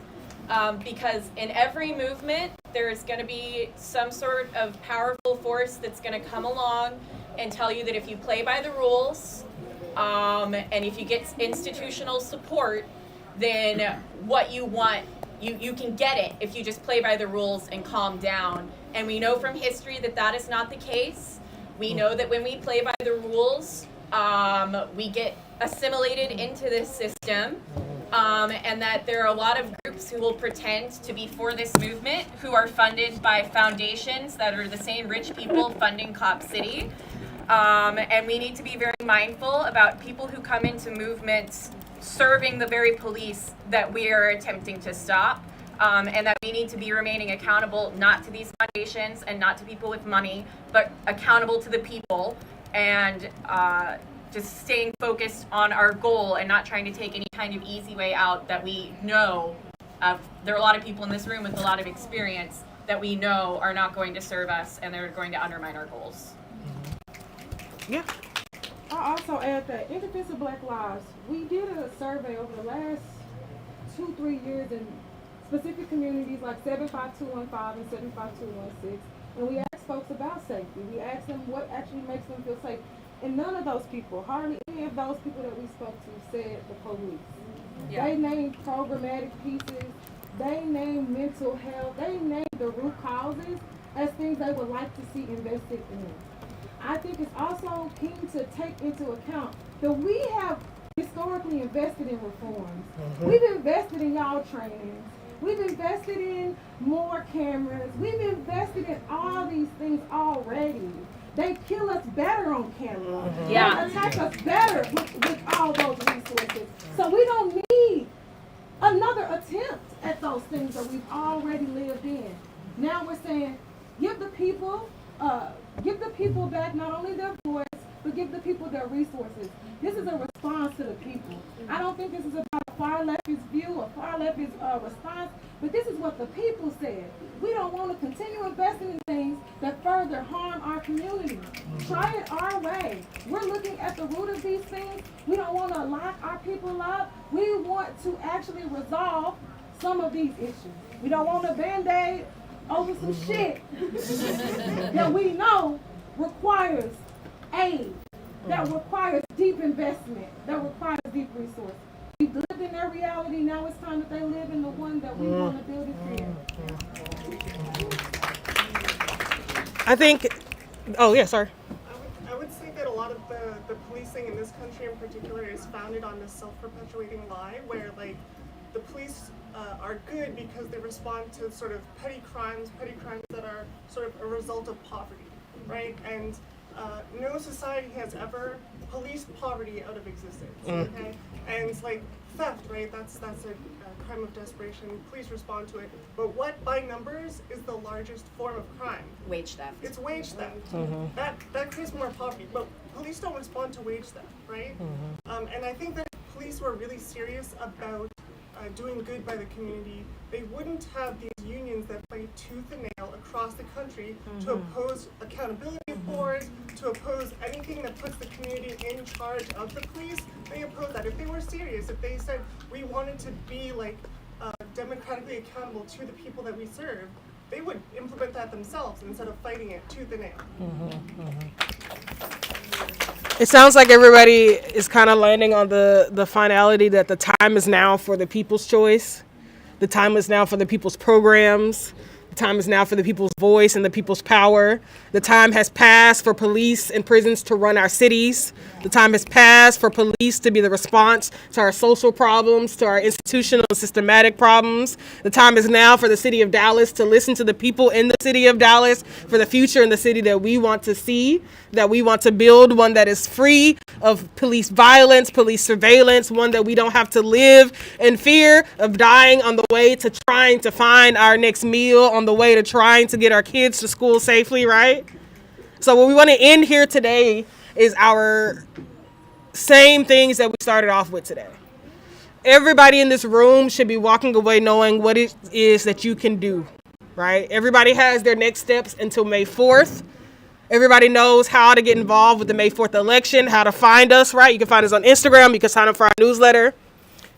S19: Because in every movement, there is going to be some sort of powerful force that's going to come along and tell you that if you play by the rules, and if you get institutional support, then what you want, you can get it if you just play by the rules and calm down. And we know from history that that is not the case. We know that when we play by the rules, we get assimilated into this system. And that there are a lot of groups who will pretend to be for this movement who are funded by foundations that are the same rich people funding Cop City. And we need to be very mindful about people who come into movements serving the very police that we are attempting to stop. And that we need to be remaining accountable not to these foundations and not to people with money, but accountable to the people and just staying focused on our goal and not trying to take any kind of easy way out that we know there are a lot of people in this room with a lot of experience that we know are not going to serve us and they're going to undermine our goals.
S1: Yeah.
S4: I also add that in Defense of Black Lives, we did a survey over the last 2-3 years in specific communities like 75215 and 75216, and we asked folks about safety. We asked them what actually makes them feel safe. And none of those people, hardly any of those people that we spoke to said the police. Yeah. They named programmatic pieces, they named mental health, they named the root causes as things they would like to see invested in. I think it's also key to take into account that we have historically invested in reforms. Mm-hmm. We've invested in y'all trainings. We've invested in more cameras. We've invested in all these things already. They kill us better on camera. Yeah. They attack us better with all those resources. So we don't need another attempt at those things that we've already lived in. Now we're saying, give the people back not only their voice, but give the people their resources. This is a response to the people. I don't think this is about far leftist view, a far leftist response, but this is what the people said. We don't want to continue investing in things that further harm our community. Try it our way. We're looking at the root of these things. We don't want to lock our people up. We want to actually resolve some of these issues. We don't want a Band-Aid over some shit that we know requires aid, that requires deep investment, that requires deep resources. We've lived in their reality, now it's time that they live in the one that we want to build and create.
S1: I think, oh yeah, sorry.
S13: I would say that a lot of the policing in this country in particular is founded on this self-perpetuating lie where like the police are good because they respond to sort of petty crimes that are sort of a result of poverty, right? And no society has ever policed poverty out of existence, okay? And like theft, right? That's a crime of desperation. Police respond to it. But what, by numbers, is the largest form of crime?
S9: Wage theft.
S13: It's wage theft. That creates more poverty. But police don't respond to wage theft, right? And I think that if police were really serious about doing good by the community, they wouldn't have these unions that play tooth and nail across the country to oppose accountability boards, to oppose anything that puts the community in charge of the police. They oppose that. If they were serious, if they said we wanted to be like democratically accountable to the people that we serve, they would implement that themselves instead of fighting it tooth and nail.
S1: It sounds like everybody is kind of landing on the finality that the time is now for the people's choice. The time is now for the people's programs. The time is now for the people's voice and the people's power. The time has passed for police and prisons to run our cities. The time has passed for police to be the response to our social problems, to our institutional and systematic problems. The time is now for the city of Dallas to listen to the people in the city of Dallas for the future in the city that we want to see, that we want to build, one that is free of police violence, police surveillance, one that we don't have to live in fear of dying on the way to trying to find our next meal, on the way to trying to get our kids to school safely, right? So what we want to end here today is our same things that we started off with today. Everybody in this room should be walking away knowing what it is that you can do, right? Everybody has their next steps until May 4th. Everybody knows how to get involved with the May 4th election, how to find us, right? You can find us on Instagram. You can sign up for our newsletter.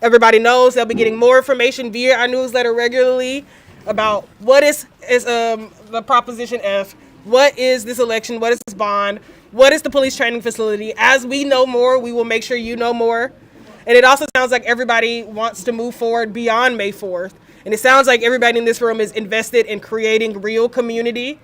S1: Everybody knows they'll be getting more information via our newsletter regularly about what is the Proposition F, what is this election, what is this bond, what is the police training facility. As we know more, we will make sure you know more. And it also sounds like everybody wants to move forward beyond May 4th. And it sounds like everybody in this room is invested in creating real community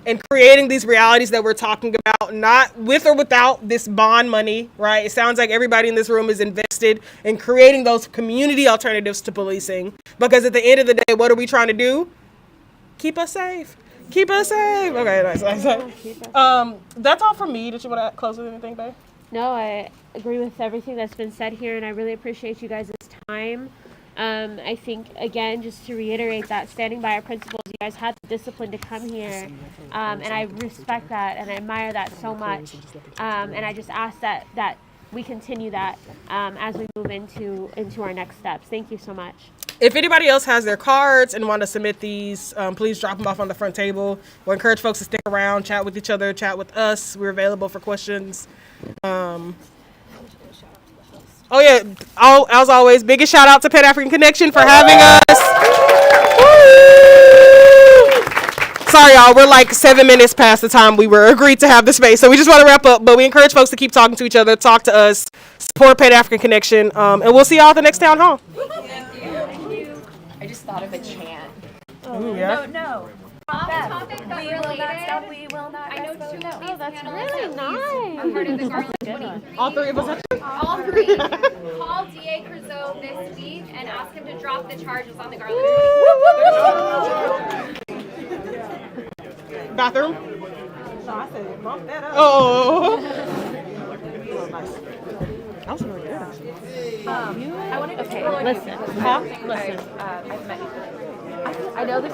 S1: and creating these realities that we're talking about, not with or without this bond money, right? It sounds like everybody in this room is invested in creating those community alternatives to policing. Because at the end of the day, what are we trying to do? Keep us safe. Keep us safe. Okay, nice. That's all from me. Did you want to close with anything, babe?
S2: No, I agree with everything that's been said here, and I really appreciate you guys' time. I think, again, just to reiterate that, standing by our principles, you guys had the discipline to come here, and I respect that, and I admire that so much, and I just ask that we continue that as we move into our next steps. Thank you so much.
S1: If anybody else has their cards and want to submit these, please drop them off on the front table. We'll encourage folks to stick around, chat with each other, chat with us. We're available for questions. Oh yeah, as always, biggest shout out to Pan African Connection for having us. Sorry y'all, we're like 7 minutes past the time we were agreed to have the space, so we just want to wrap up, but we encourage folks to keep talking to each other, talk to us, support Pan African Connection, and we'll see y'all at the next town hall.
S9: I just thought of a chant.
S1: Ooh, yeah.
S7: No.
S6: Topic but
S7: We will not
S6: related.
S7: stop. We will not.
S6: I know two of these
S2: that's
S6: panelists
S2: really
S6: at least
S2: nice.
S6: are part of the Garland
S2: That's a good one.
S6: 23.
S1: All three of us actually?
S6: All three. Call D.A. Crezeau this week and ask him to drop the charges on the Garland 23.
S1: Bathroom?
S4: No, I said bump that up.
S1: Oh.
S4: Nice.
S1: That was really good, actually.
S7: I wanted to
S2: Okay, listen.
S7: I've met you.
S2: I know this